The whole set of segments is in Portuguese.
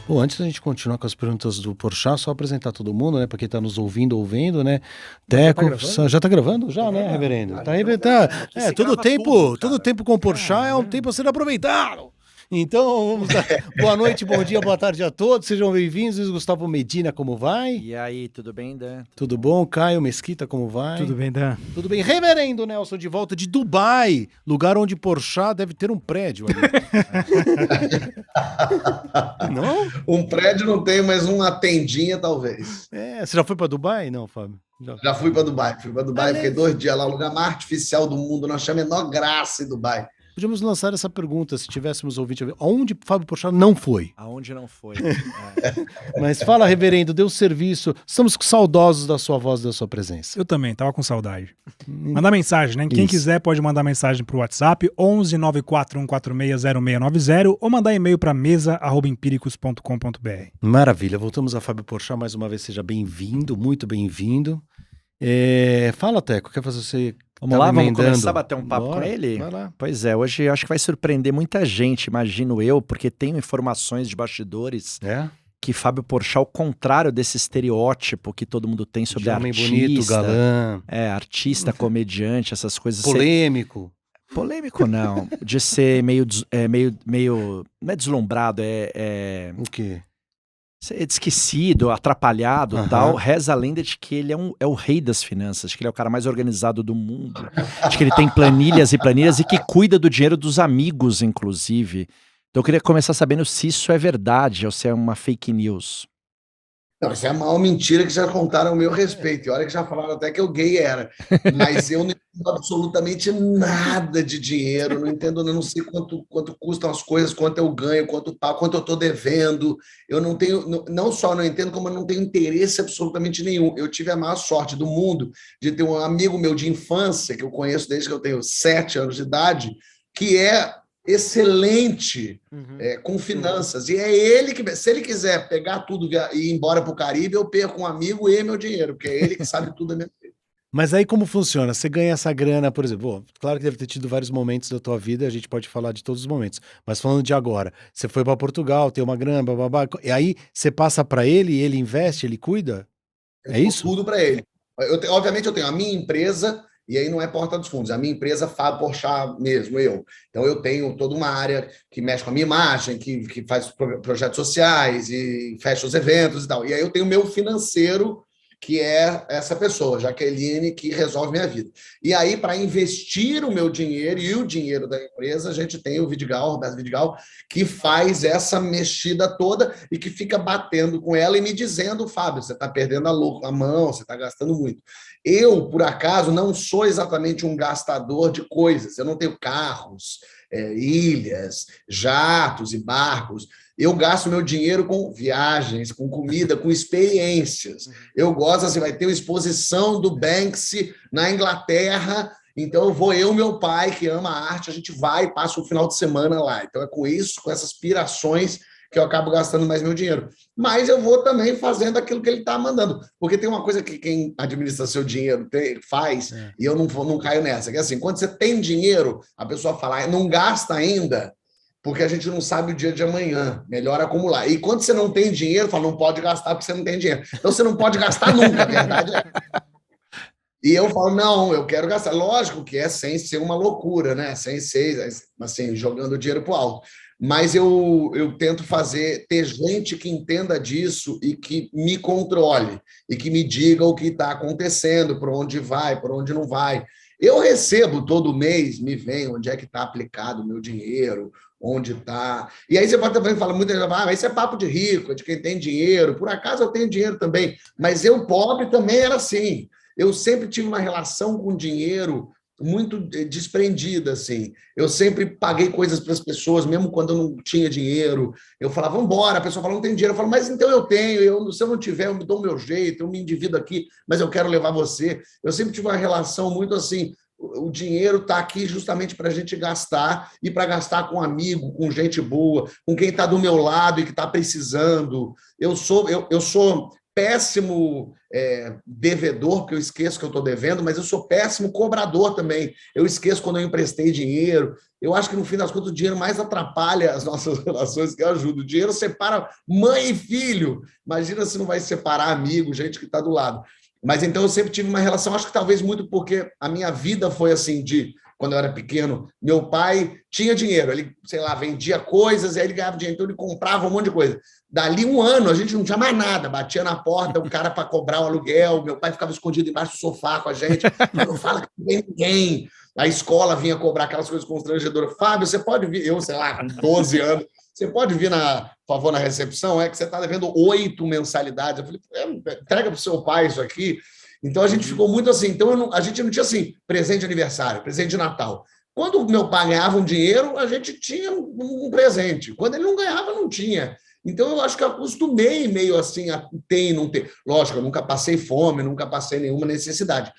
Pô, antes da gente continuar com as perguntas do Porchat, só apresentar todo mundo, né? Para quem está nos ouvindo, né? Mas já tá Teco, gravando? já tá gravando? Já, Tá né, gravando. reverendo? Ah, Tá, então tá. Aqui se grava tudo, Todo cara. tempo com o Porchat é um tempo a ser aproveitado. Então, vamos dar boa noite, bom dia, boa tarde a todos. Sejam bem-vindos. Luiz Gustavo Medina, como vai? E aí, tudo bem, Dan? Tudo bom? Caio Mesquita, como vai? Tudo bem, Dan? Tudo bem. Reverendo Nelson, de volta de Dubai, lugar onde Porchat deve ter um prédio ali. Não? Um prédio não tem, mas uma tendinha talvez. Você já foi para Dubai? Não, Fábio? Já fui para Dubai. Fui para Dubai, fiquei Beleza. 2 dias lá, o lugar mais artificial do mundo. Não achei a menor graça em Dubai. Podíamos lançar essa pergunta, se tivéssemos ouvinte. Onde Fábio Porchat não foi? Aonde não foi? Mas fala, reverendo, deu serviço. Estamos saudosos da sua voz e da sua presença. Eu também, tava com saudade. Mandar mensagem, né? Quem Isso. quiser pode mandar mensagem pro WhatsApp 11 941460690 ou mandar e-mail para mesa@empíricos.com.br. Maravilha, voltamos a Fábio Porchat mais uma vez. Seja bem-vindo, muito bem-vindo. Fala, Teco, quer fazer você... Vamos lá, vamos emendando? começar a bater um papo Bora, com ele? vai lá. Pois é, hoje eu acho que vai surpreender muita gente, imagino eu, porque tenho informações de bastidores que Fábio Porchat, ao contrário desse estereótipo que todo mundo tem sobre De homem artista, bonito, galã, artista, comediante, essas coisas. polêmico. Polêmico não, de ser meio, não é deslumbrado, O quê? ser esquecido, atrapalhado e Aham. tal. Reza a lenda de que ele é o rei das finanças, de que ele é o cara mais organizado do mundo, de que ele tem planilhas e planilhas e que cuida do dinheiro dos amigos, inclusive. Então eu queria começar sabendo se isso é verdade ou se é uma fake news. Não, isso é a maior mentira que já contaram ao meu respeito. E olha que já falaram até que eu gay era. Mas eu não entendo absolutamente nada de dinheiro, não entendo, eu não sei quanto custam as coisas, quanto eu ganho, quanto eu estou devendo. Eu não tenho, não só não entendo, como eu não tenho interesse absolutamente nenhum. Eu tive a maior sorte do mundo de ter um amigo meu de infância, que eu conheço desde que eu tenho 7 anos de idade, que é excelente com finanças. E é ele que, se ele quiser pegar tudo e ir embora para o Caribe, eu perco um amigo e meu dinheiro, porque é ele que sabe tudo da minha vida. Mas aí como funciona? Você ganha essa grana, por exemplo, claro que deve ter tido vários momentos da tua vida, a gente pode falar de todos os momentos, mas falando de agora, você foi para Portugal, tem uma grana, bababá, e aí você passa para ele, ele investe, ele cuida? Eu É dou isso? tudo para ele. Obviamente, eu tenho a minha empresa, e aí não é porta dos fundos, a minha empresa Fábio Porchat mesmo, eu. Então, eu tenho toda uma área que mexe com a minha imagem, que faz projetos sociais e fecha os eventos e tal. E aí eu tenho o meu financeiro, que é essa pessoa, Jaqueline, que resolve minha vida. E aí, para investir o meu dinheiro e o dinheiro da empresa, a gente tem o Vidigal, o Roberto Vidigal, que faz essa mexida toda e que fica batendo com ela e me dizendo, Fábio, você está perdendo a mão, você está gastando muito. Eu, por acaso, não sou exatamente um gastador de coisas. Eu não tenho carros, ilhas, jatos e barcos. Eu gasto meu dinheiro com viagens, com comida, com experiências. Eu gosto, assim, vai ter uma exposição do Banksy na Inglaterra, então vou eu e meu pai, que ama a arte, a gente vai e passa o final de semana lá. Então é com isso, com essas pirações, que eu acabo gastando mais meu dinheiro. Mas eu vou também fazendo aquilo que ele está mandando. Porque tem uma coisa que quem administra seu dinheiro faz, e eu não caio nessa, que é assim, quando você tem dinheiro, a pessoa fala, não gasta ainda, porque a gente não sabe o dia de amanhã, melhor acumular. E quando você não tem dinheiro, fala, não pode gastar porque você não tem dinheiro. Então você não pode gastar nunca, a verdade é. E eu falo, não, eu quero gastar. Lógico que é sem ser uma loucura, né? Sem ser, assim, jogando dinheiro pro alto. Mas eu tento ter gente que entenda disso e que me controle, e que me diga o que está acontecendo, para onde vai, para onde não vai. Eu recebo todo mês, me vem onde é que está aplicado o meu dinheiro, onde está. E aí você também fala, muita gente fala, isso é papo de rico, é de quem tem dinheiro. Por acaso eu tenho dinheiro também, mas eu, pobre, também era assim. Eu sempre tive uma relação com dinheiro muito desprendida, assim. Eu sempre paguei coisas para as pessoas, mesmo quando eu não tinha dinheiro. Eu falava, vamos embora. A pessoa falava, não tem dinheiro. Eu falava, mas então eu tenho. Se eu não tiver, eu me dou o meu jeito, eu me endivido aqui, mas eu quero levar você. Eu sempre tive uma relação muito assim, o dinheiro está aqui justamente para a gente gastar, e para gastar com amigo, com gente boa, com quem está do meu lado e que está precisando. Eu sou péssimo devedor, porque eu esqueço que eu estou devendo, mas eu sou péssimo cobrador também. Eu esqueço quando eu emprestei dinheiro. Eu acho que, no fim das contas, o dinheiro mais atrapalha as nossas relações que ajuda. O dinheiro separa mãe e filho. Imagina se não vai separar amigo, gente que está do lado. Mas então eu sempre tive uma relação, acho que talvez muito porque a minha vida foi assim, quando eu era pequeno, meu pai tinha dinheiro, ele, sei lá, vendia coisas, e aí ele ganhava dinheiro, então ele comprava um monte de coisa. Dali um ano, a gente não tinha mais nada, batia na porta, o cara para cobrar o aluguel, meu pai ficava escondido embaixo do sofá com a gente, não fala que não vem ninguém. A escola vinha cobrar aquelas coisas constrangedoras. Fábio, você pode vir, eu, sei lá, com 12 anos, você pode vir, por favor, na recepção? É que você está devendo 8 mensalidades. Eu falei, entrega para o seu pai isso aqui. Então, a gente ficou muito assim. Então, a gente não tinha, assim, presente de aniversário, presente de Natal. Quando o meu pai ganhava um dinheiro, a gente tinha um presente. Quando ele não ganhava, não tinha. Então, eu acho que eu acostumei meio assim a ter e não ter. Lógico, eu nunca passei fome, nunca passei nenhuma necessidade.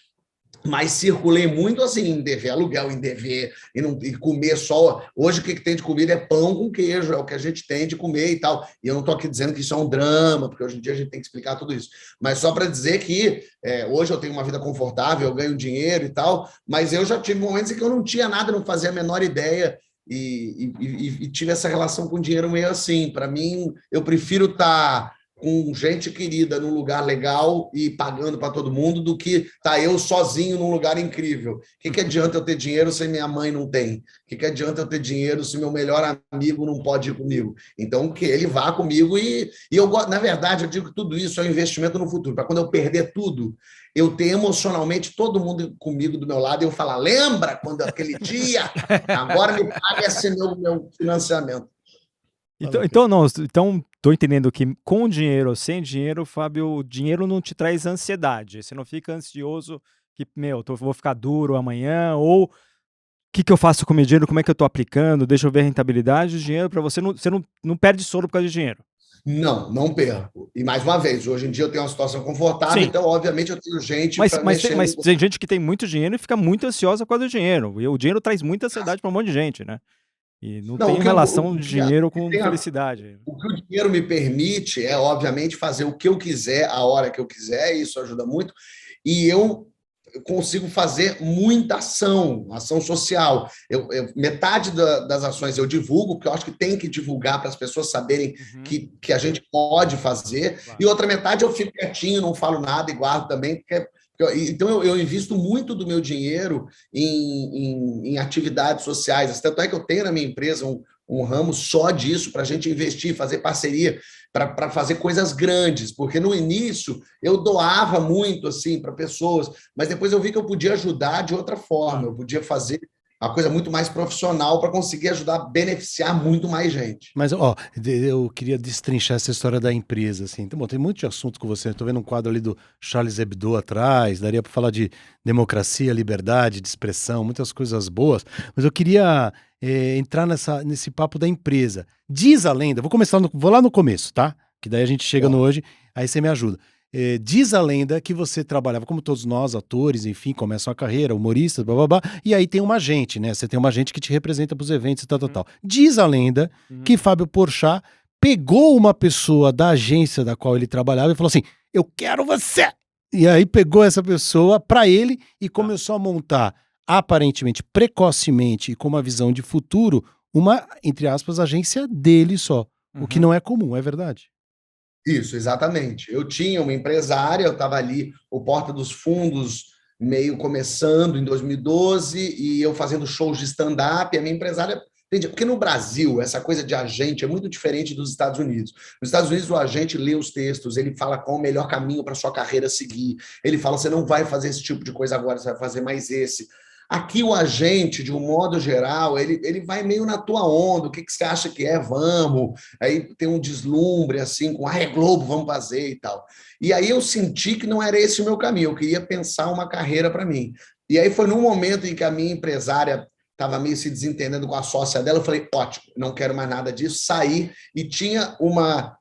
Mas circulei muito assim, em dever aluguel, em dever, e comer só. Hoje o que tem de comida é pão com queijo, é o que a gente tem de comer e tal. E eu não estou aqui dizendo que isso é um drama, porque hoje em dia a gente tem que explicar tudo isso. Mas só para dizer que hoje eu tenho uma vida confortável, eu ganho dinheiro e tal, mas eu já tive momentos em que eu não tinha nada, não fazia a menor ideia, e tive essa relação com o dinheiro meio assim. Para mim, eu prefiro estar com gente querida num lugar legal e pagando para todo mundo, do que eu sozinho num lugar incrível. O que adianta eu ter dinheiro se minha mãe não tem? O que adianta eu ter dinheiro se meu melhor amigo não pode ir comigo? Então, que ele vá comigo e eu gosto. Na verdade, eu digo que tudo isso é um investimento no futuro, para quando eu perder tudo, eu ter emocionalmente todo mundo comigo do meu lado e eu falar, lembra quando aquele dia? Agora me paga esse meu financiamento. Então, tô entendendo que com dinheiro ou sem dinheiro, Fábio, o dinheiro não te traz ansiedade. Você não fica ansioso que, vou ficar duro amanhã, ou o que eu faço com o meu dinheiro, como é que eu tô aplicando, deixa eu ver a rentabilidade. O dinheiro para você não perde sono por causa de dinheiro. Não perco. E mais uma vez, hoje em dia eu tenho uma situação confortável, então obviamente eu tenho gente para mexer. Mas tem gente que tem muito dinheiro e fica muito ansiosa por causa do dinheiro. E o dinheiro traz muita ansiedade para um monte de gente, né? E não tem relação de dinheiro com felicidade. O que o dinheiro me permite é, obviamente, fazer o que eu quiser, a hora que eu quiser, e isso ajuda muito. E eu consigo fazer muita ação social. Metade das ações eu divulgo, porque eu acho que tem que divulgar para as pessoas saberem que a gente pode fazer. Claro. E outra metade eu fico quietinho, não falo nada e guardo também, porque... Então, eu invisto muito do meu dinheiro em atividades sociais. Tanto é que eu tenho na minha empresa um ramo só disso, para a gente investir, fazer parceria, para fazer coisas grandes. Porque no início eu doava muito assim, para pessoas, mas depois eu vi que eu podia ajudar de outra forma, eu podia fazer uma coisa muito mais profissional para conseguir ajudar a beneficiar muito mais gente. Mas, eu queria destrinchar essa história da empresa, assim. Então, tem muito de assunto com você. Estou vendo um quadro ali do Charles Hebdo atrás, daria para falar de democracia, liberdade, de expressão, muitas coisas boas. Mas eu queria entrar nesse papo da empresa. Diz a lenda, vou lá no começo, tá? Que daí a gente chega no hoje, aí você me ajuda. Diz a lenda que você trabalhava, como todos nós, atores, enfim, começam a carreira, humoristas, blá, e aí tem uma agente, né? Você tem uma agente que te representa pros eventos e tal. Diz a lenda que Fábio Porchat pegou uma pessoa da agência da qual ele trabalhava e falou assim, eu quero você! E aí pegou essa pessoa pra ele e começou a montar, aparentemente, precocemente e com uma visão de futuro, uma, entre aspas, agência dele só. O que não é comum, é verdade? Isso, exatamente. Eu tinha uma empresária, eu estava ali, o Porta dos Fundos, meio começando em 2012, e eu fazendo shows de stand-up, e a minha empresária... Porque no Brasil, essa coisa de agente é muito diferente dos Estados Unidos. Nos Estados Unidos, o agente lê os textos, ele fala qual o melhor caminho para sua carreira seguir, ele fala, você não vai fazer esse tipo de coisa agora, você vai fazer mais esse... Aqui o agente, de um modo geral, ele vai meio na tua onda, o que você acha que é, vamos, aí tem um deslumbre, assim, com, é Globo, vamos fazer e tal. E aí eu senti que não era esse o meu caminho, eu queria pensar uma carreira para mim. E aí foi num momento em que a minha empresária estava meio se desentendendo com a sócia dela, eu falei, ótimo, não quero mais nada disso, saí, e tinha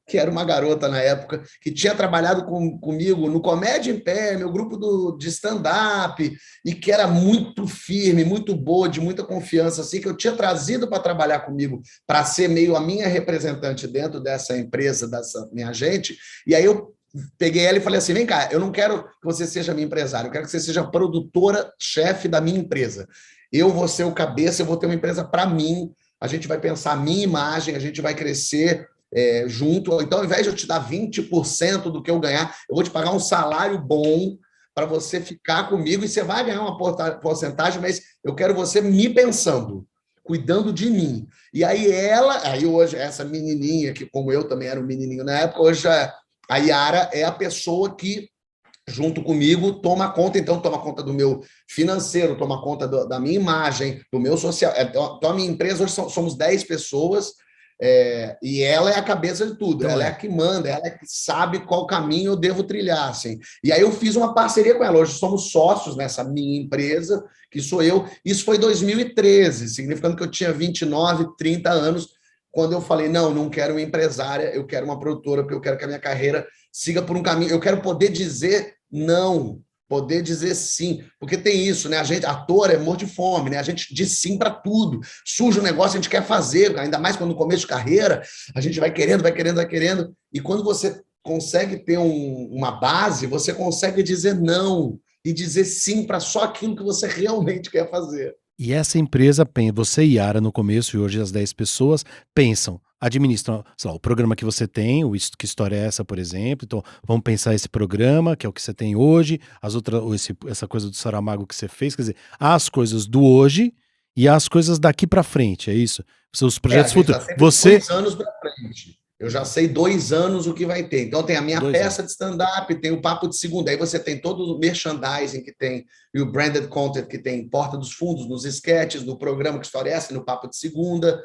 que era uma garota na época, que tinha trabalhado comigo no Comédia em Pé, meu grupo de stand-up, e que era muito firme, muito boa, de muita confiança, assim, que eu tinha trazido para trabalhar comigo, para ser meio a minha representante dentro dessa empresa, dessa minha agente, e aí eu peguei ela e falei assim, vem cá, eu não quero que você seja minha empresária, eu quero que você seja produtora-chefe da minha empresa. Eu vou ser o cabeça, eu vou ter uma empresa para mim, a gente vai pensar a minha imagem, a gente vai crescer junto. Então, ao invés de eu te dar 20% do que eu ganhar, eu vou te pagar um salário bom para você ficar comigo e você vai ganhar uma porcentagem, mas eu quero você me pensando, cuidando de mim. E aí hoje, essa menininha, que como eu também era um menininho na época, hoje a Yara é a pessoa que, junto comigo, toma conta, então toma conta do meu financeiro, toma conta da minha imagem, do meu social. Então, a minha empresa, hoje somos 10 pessoas, e ela é a cabeça de tudo, Então, ela é a que manda, ela é que sabe qual caminho eu devo trilhar, assim. E aí eu fiz uma parceria com ela, hoje somos sócios nessa minha empresa, que sou eu, isso foi 2013, significando que eu tinha 29, 30 anos, quando eu falei, não quero uma empresária, eu quero uma produtora, porque eu quero que a minha carreira siga por um caminho, eu quero poder dizer não, poder dizer sim, porque tem isso, né? A gente, ator é morto de fome, né? A gente diz sim para tudo, surge um negócio, a gente quer fazer, ainda mais quando no começo de carreira, a gente vai querendo, e quando você consegue ter uma base, você consegue dizer não e dizer sim para só aquilo que você realmente quer fazer. E essa empresa, você e Yara no começo, e hoje as 10 pessoas, pensam, administram, sei lá, o programa que você tem, Que História é Essa, por exemplo, então vamos pensar esse programa, que é o que você tem hoje, essa coisa do Saramago que você fez, quer dizer, as coisas do hoje e as coisas daqui para frente, é isso? Seus projetos futuros. Você... 2 anos para frente. Eu já sei 2 anos o que vai ter. Então, tem a minha peça de stand-up, tem o Papo de Segunda. Aí você tem todo o merchandising que tem e o branded content que tem em Porta dos Fundos, nos sketches, no programa Que História é Essa, no Papo de Segunda,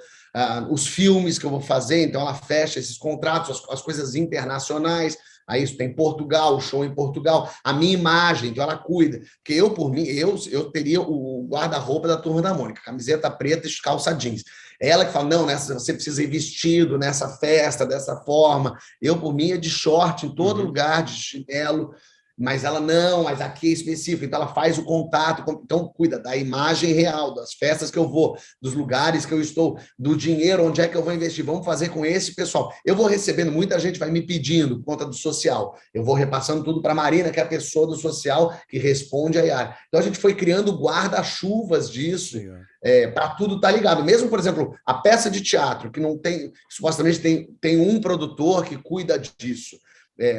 os filmes que eu vou fazer. Então, ela fecha esses contratos, as coisas internacionais. Aí isso tem Portugal, o show em Portugal. A minha imagem, então ela cuida. Porque eu, por mim, eu teria o guarda-roupa da Turma da Mônica, camiseta preta e calça jeans. Ela que fala, não, você precisa ir vestido nessa festa, dessa forma. Eu, por mim, é de short em todo lugar, de chinelo. Mas ela não, mas aqui é específico. Então, ela faz o contato. Então, cuida da imagem real, das festas que eu vou, dos lugares que eu estou, do dinheiro, onde é que eu vou investir. Vamos fazer com esse pessoal. Eu vou recebendo, muita gente vai me pedindo por conta do social. Eu vou repassando tudo para a Marina, que é a pessoa do social que responde a Yara. Então, a gente foi criando guarda-chuvas disso. Para tudo estar ligado. Mesmo, por exemplo, a peça de teatro, que não tem, supostamente tem um produtor que cuida disso.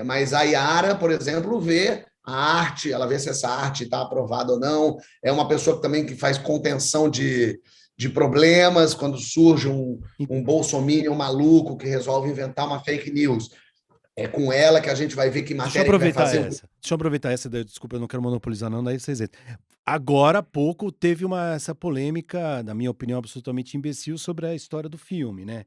Mas a Yara, por exemplo, vê a arte, ela vê se essa arte está aprovada ou não. É uma pessoa também que faz contenção de problemas, quando surge um bolsominion maluco que resolve inventar uma fake news. É com ela que a gente vai ver que matéria que vai fazer. Deixa eu aproveitar essa, desculpa, eu não quero monopolizar não, daí vocês entram. Agora há pouco teve essa polêmica, na minha opinião, absolutamente imbecil sobre a história do filme, né?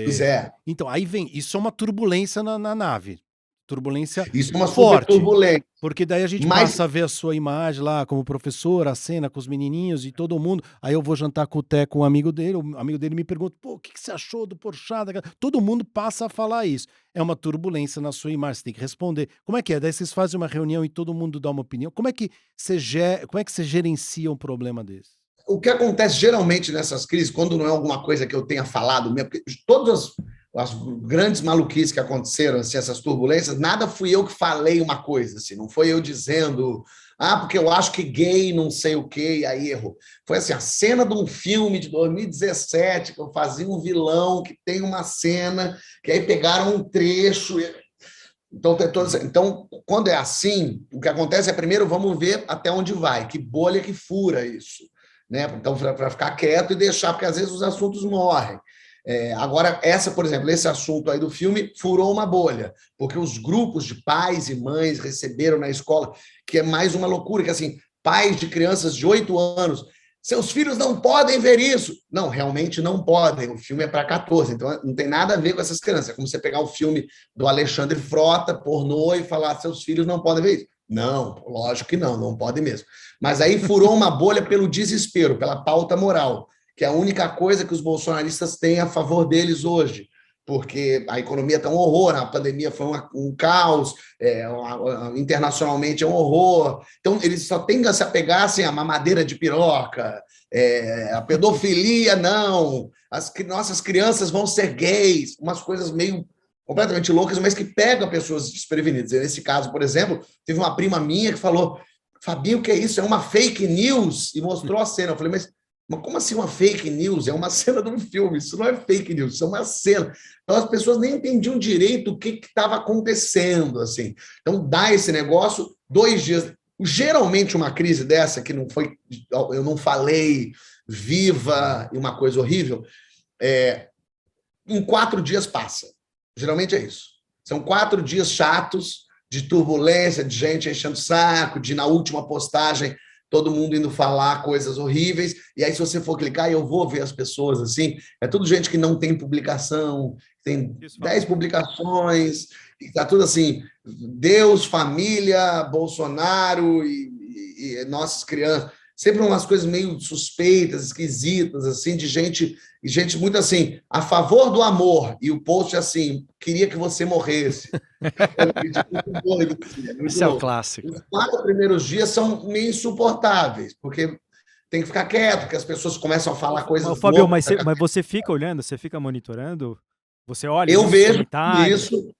Pois é. Então, aí vem, isso é uma turbulência na nave. Turbulência isso é uma forte. Turbulência. Porque daí a gente passa a ver a sua imagem lá como professor, a cena com os menininhos e todo mundo. Aí eu vou jantar com o Teco, um amigo dele, o amigo dele me pergunta, pô, o que você achou do Porchat? Todo mundo passa a falar isso. É uma turbulência na sua imagem, você tem que responder. Como é que é? Daí vocês fazem uma reunião e todo mundo dá uma opinião. Como é que você gerencia um problema desse? O que acontece geralmente nessas crises, quando não é alguma coisa que eu tenha falado mesmo, porque todas as grandes maluquices que aconteceram, assim, essas turbulências, nada fui eu que falei uma coisa, assim, não foi eu dizendo, porque eu acho que gay não sei o quê, e aí errou. Foi assim, a cena de um filme de 2017, que eu fazia um vilão, que tem uma cena, que aí pegaram um trecho... Então, quando é assim, o que acontece é, primeiro, vamos ver até onde vai, que bolha que fura isso. Né? Então, para ficar quieto e deixar, porque às vezes os assuntos morrem. Agora, por exemplo, esse assunto aí do filme furou uma bolha, porque os grupos de pais e mães receberam na escola, que é mais uma loucura, que assim, pais de crianças de 8 anos, seus filhos não podem ver isso. Não, realmente não podem, o filme é para 14, então não tem nada a ver com essas crianças. É como você pegar o filme do Alexandre Frota, pornô, e falar, seus filhos não podem ver isso. Não, lógico que não podem mesmo. Mas aí furou uma bolha pelo desespero, pela pauta moral, que é a única coisa que os bolsonaristas têm a favor deles hoje, porque a economia está um horror, a pandemia foi um caos, internacionalmente é um horror. Então, eles só têm que se apegar assim, a mamadeira de piroca, a pedofilia, não, nossas crianças vão ser gays, umas coisas meio completamente loucas, mas que pegam pessoas desprevenidas. Nesse caso, por exemplo, teve uma prima minha que falou: Fabinho, o que é isso? É uma fake news? E mostrou a cena. Eu falei, mas como assim uma fake news? É uma cena de um filme, isso não é fake news, isso é uma cena. Então as pessoas nem entendiam direito o que estava acontecendo, assim. Então dá esse negócio, 2 dias. Geralmente uma crise dessa, que não foi, eu não falei, viva e uma coisa horrível, em 4 dias passa. Geralmente é isso. São 4 dias chatos, de turbulência, de gente enchendo o saco, de na última postagem todo mundo indo falar coisas horríveis, e aí se você for clicar, eu vou ver as pessoas assim, é tudo gente que não tem publicação, tem 10 publicações, e tá tudo assim, Deus, família, Bolsonaro e nossas crianças, sempre umas coisas meio suspeitas, esquisitas, assim, de gente muito assim, a favor do amor, e o post assim, queria que você morresse. Muito doido, assim, muito Esse é o louco. clássico. Os 4 primeiros dias são meio insuportáveis, porque tem que ficar quieto, porque as pessoas começam a falar coisas Fabio, loucas. mas você fica olhando, você fica monitorando? Você olha Eu nos vejo comentários? isso,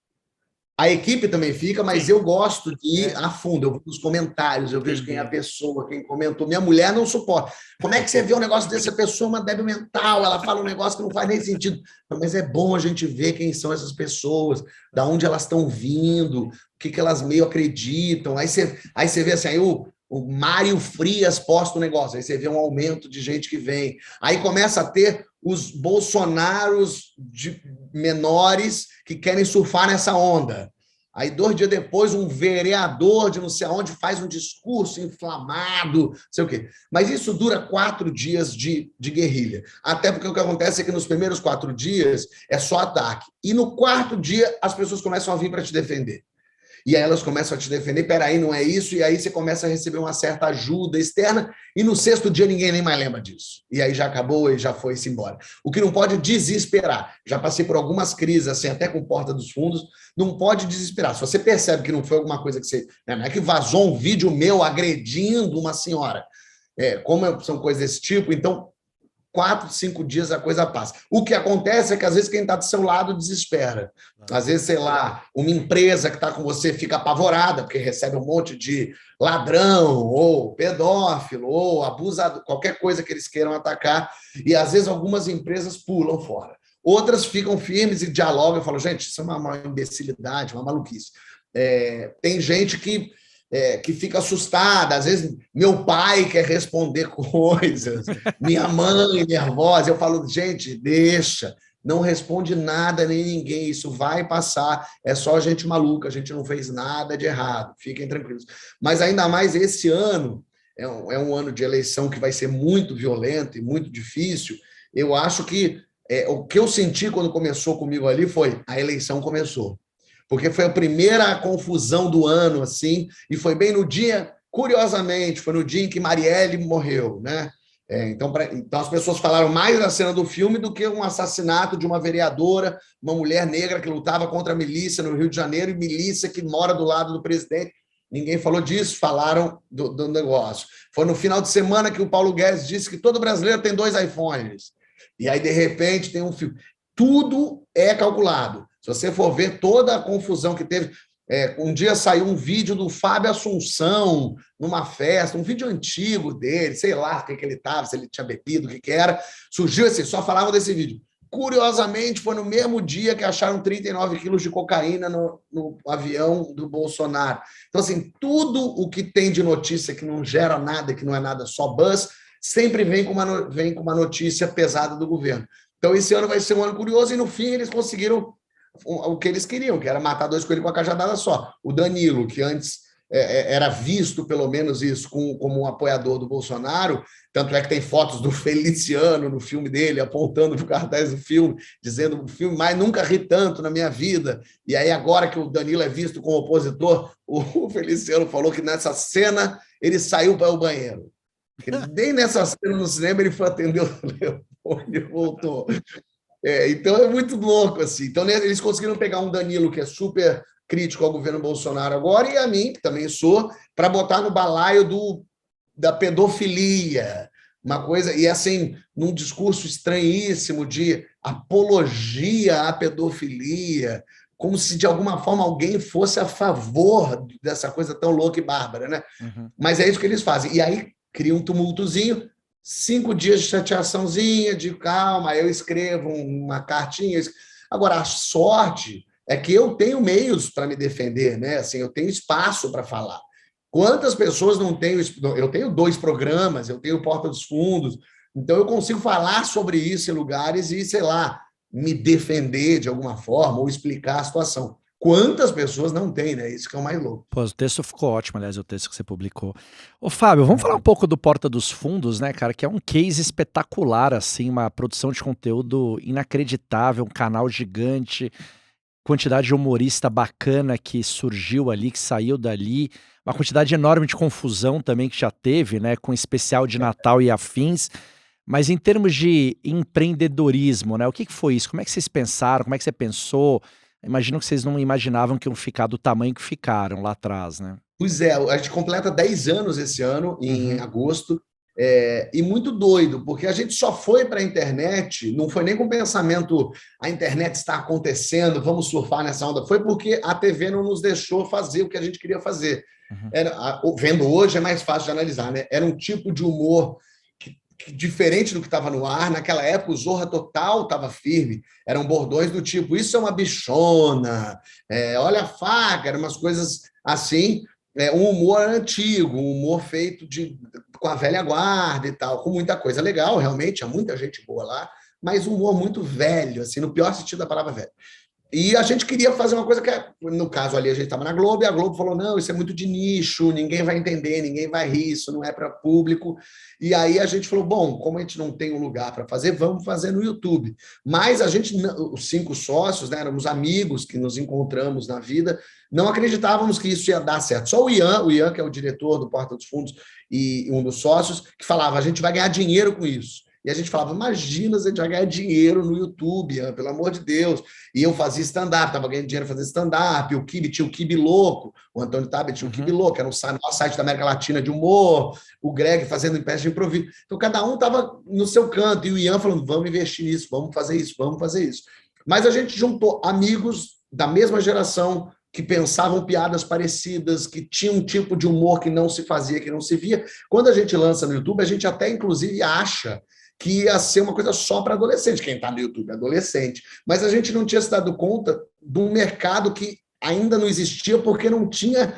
a equipe também fica, mas eu gosto de ir a fundo, eu vou nos comentários, eu vejo quem é a pessoa, quem comentou. Minha mulher não suporta. Como é que você vê um negócio dessa pessoa, uma débil mental, ela fala um negócio que não faz nem sentido. Mas é bom a gente ver quem são essas pessoas, da onde elas estão vindo, o que elas meio acreditam. Aí você vê assim, aí o Mário Frias posta um negócio, aí você vê um aumento de gente que vem. Aí começa a ter os bolsonaros menores que querem surfar nessa onda. Aí, 2 dias depois, um vereador de não sei aonde faz um discurso inflamado, não sei o quê. Mas isso dura 4 dias de guerrilha. Até porque o que acontece é que nos primeiros 4 dias é só ataque. E no 4º dia, as pessoas começam a vir para te defender. E aí elas começam a te defender, peraí, não é isso, e aí você começa a receber uma certa ajuda externa, e no 6º dia ninguém nem mais lembra disso. E aí já acabou e já foi-se embora. O que não pode desesperar. Já passei por algumas crises, assim, até com Porta dos Fundos, não pode desesperar. Se você percebe que não foi alguma coisa que você... Não é que vazou um vídeo meu agredindo uma senhora. Como são coisas desse tipo, então 4, 5 dias a coisa passa. O que acontece é que, às vezes, quem está do seu lado desespera. Às vezes, sei lá, uma empresa que está com você fica apavorada, porque recebe um monte de ladrão, ou pedófilo, ou abusador, qualquer coisa que eles queiram atacar, e, às vezes, algumas empresas pulam fora. Outras ficam firmes e dialogam e falam, gente, isso é uma imbecilidade, uma maluquice. Tem gente que fica assustada, às vezes meu pai quer responder coisas, minha mãe nervosa, eu falo, gente, deixa, não responde nada nem ninguém, isso vai passar, é só gente maluca, a gente não fez nada de errado, fiquem tranquilos. Mas ainda mais esse ano, é um ano de eleição que vai ser muito violento e muito difícil, eu acho que o que eu senti quando começou comigo ali foi, a eleição começou. Porque foi a primeira confusão do ano, assim, e foi bem no dia, curiosamente, foi no dia em que Marielle morreu, né? Então as pessoas falaram mais da cena do filme do que um assassinato de uma vereadora, uma mulher negra que lutava contra a milícia no Rio de Janeiro, e milícia que mora do lado do presidente. Ninguém falou disso, falaram do negócio. Foi no final de semana que o Paulo Guedes disse que todo brasileiro tem 2 iPhones. E aí, de repente, tem um filme. Tudo é calculado. Se você for ver toda a confusão que teve, um dia saiu um vídeo do Fábio Assunção numa festa, um vídeo antigo dele, sei lá o que ele estava, se ele tinha bebido, o que era. Surgiu assim, só falavam desse vídeo. Curiosamente, foi no mesmo dia que acharam 39 quilos de cocaína no avião do Bolsonaro. Então, assim, tudo o que tem de notícia que não gera nada, que não é nada, só buzz, sempre vem com uma notícia pesada do governo. Então, esse ano vai ser um ano curioso e, no fim, eles conseguiram o que eles queriam, que era matar 2 coelhos com a cajadada só. O Danilo, que antes era visto, pelo menos isso, como um apoiador do Bolsonaro, tanto é que tem fotos do Feliciano no filme dele, apontando para o cartaz do filme, dizendo o filme mais nunca ri tanto na minha vida. E aí, agora que o Danilo é visto como opositor, o Feliciano falou que nessa cena ele saiu para o banheiro. Porque nem nessa cena no cinema ele foi atender o Leopoldo e voltou. Então é muito louco, assim. Então, eles conseguiram pegar um Danilo que é super crítico ao governo Bolsonaro agora, e a mim, que também sou, para botar no balaio da pedofilia. Uma coisa, e assim, num discurso estranhíssimo de apologia à pedofilia, como se de alguma forma alguém fosse a favor dessa coisa tão louca e bárbara, né? Mas é isso que eles fazem. E aí cria um tumultozinho, 5 dias de chateaçãozinha, de calma, eu escrevo uma cartinha. Agora, a sorte é que eu tenho meios para me defender, né? Assim, eu tenho espaço para falar. Quantas pessoas não têm? Eu tenho 2 programas, eu tenho Porta dos Fundos, então eu consigo falar sobre isso em lugares e, sei lá, me defender de alguma forma ou explicar a situação. Quantas pessoas não têm, né? Isso que é o mais louco. Pô, o texto ficou ótimo, aliás, o texto que você publicou. Ô, Fábio, vamos falar um pouco do Porta dos Fundos, né, cara? Que é um case espetacular, assim, uma produção de conteúdo inacreditável, um canal gigante, quantidade de humorista bacana que surgiu ali, que saiu dali, uma quantidade enorme de confusão também que já teve, né, com especial de Natal e afins. Mas em termos de empreendedorismo, né, o que foi isso? Como é que vocês pensaram? Como é que você pensou? Imagino que vocês não imaginavam que iam ficar do tamanho que ficaram lá atrás, né? Pois é, a gente completa 10 anos esse ano, em agosto, e muito doido, porque a gente só foi para a internet, não foi nem com o pensamento, a internet está acontecendo, vamos surfar nessa onda, foi porque a TV não nos deixou fazer o que a gente queria fazer. Vendo hoje é mais fácil de analisar, né? Era um tipo de humor diferente do que estava no ar. Naquela época, o Zorra Total estava firme. Eram bordões do tipo, isso é uma bichona, olha a faca, eram umas coisas assim, um humor antigo, um humor feito com a velha guarda e tal, com muita coisa legal, realmente, há muita gente boa lá, mas um humor muito velho, assim, no pior sentido da palavra velho. E a gente queria fazer uma coisa que, no caso ali, a gente estava na Globo, e a Globo falou, não, isso é muito de nicho, ninguém vai entender, ninguém vai rir, isso não é para público. E aí a gente falou, bom, como a gente não tem um lugar para fazer, vamos fazer no YouTube. Mas a gente, os 5 sócios, né, éramos amigos que nos encontramos na vida, não acreditávamos que isso ia dar certo. Só o Ian, que é o diretor do Porta dos Fundos e um dos sócios, que falava, a gente vai ganhar dinheiro com isso. E a gente falava, imagina se a gente vai ganhar dinheiro no YouTube, pelo amor de Deus. E eu fazia stand-up, estava ganhando dinheiro fazendo stand-up, o Kibe tinha o Kibe Louco, o Antônio Tabet tinha o Kibe Louco, era um site da América Latina de humor, o Greg fazendo peça de improviso. Então, cada um estava no seu canto, e o Ian falando, vamos investir nisso, vamos fazer isso, vamos fazer isso. Mas a gente juntou amigos da mesma geração, que pensavam piadas parecidas, que tinham um tipo de humor que não se fazia, que não se via. Quando a gente lança no YouTube, a gente até, inclusive, acha que ia ser uma coisa só para adolescente. Quem está no YouTube é adolescente. Mas a gente não tinha se dado conta de um mercado que ainda não existia porque não tinha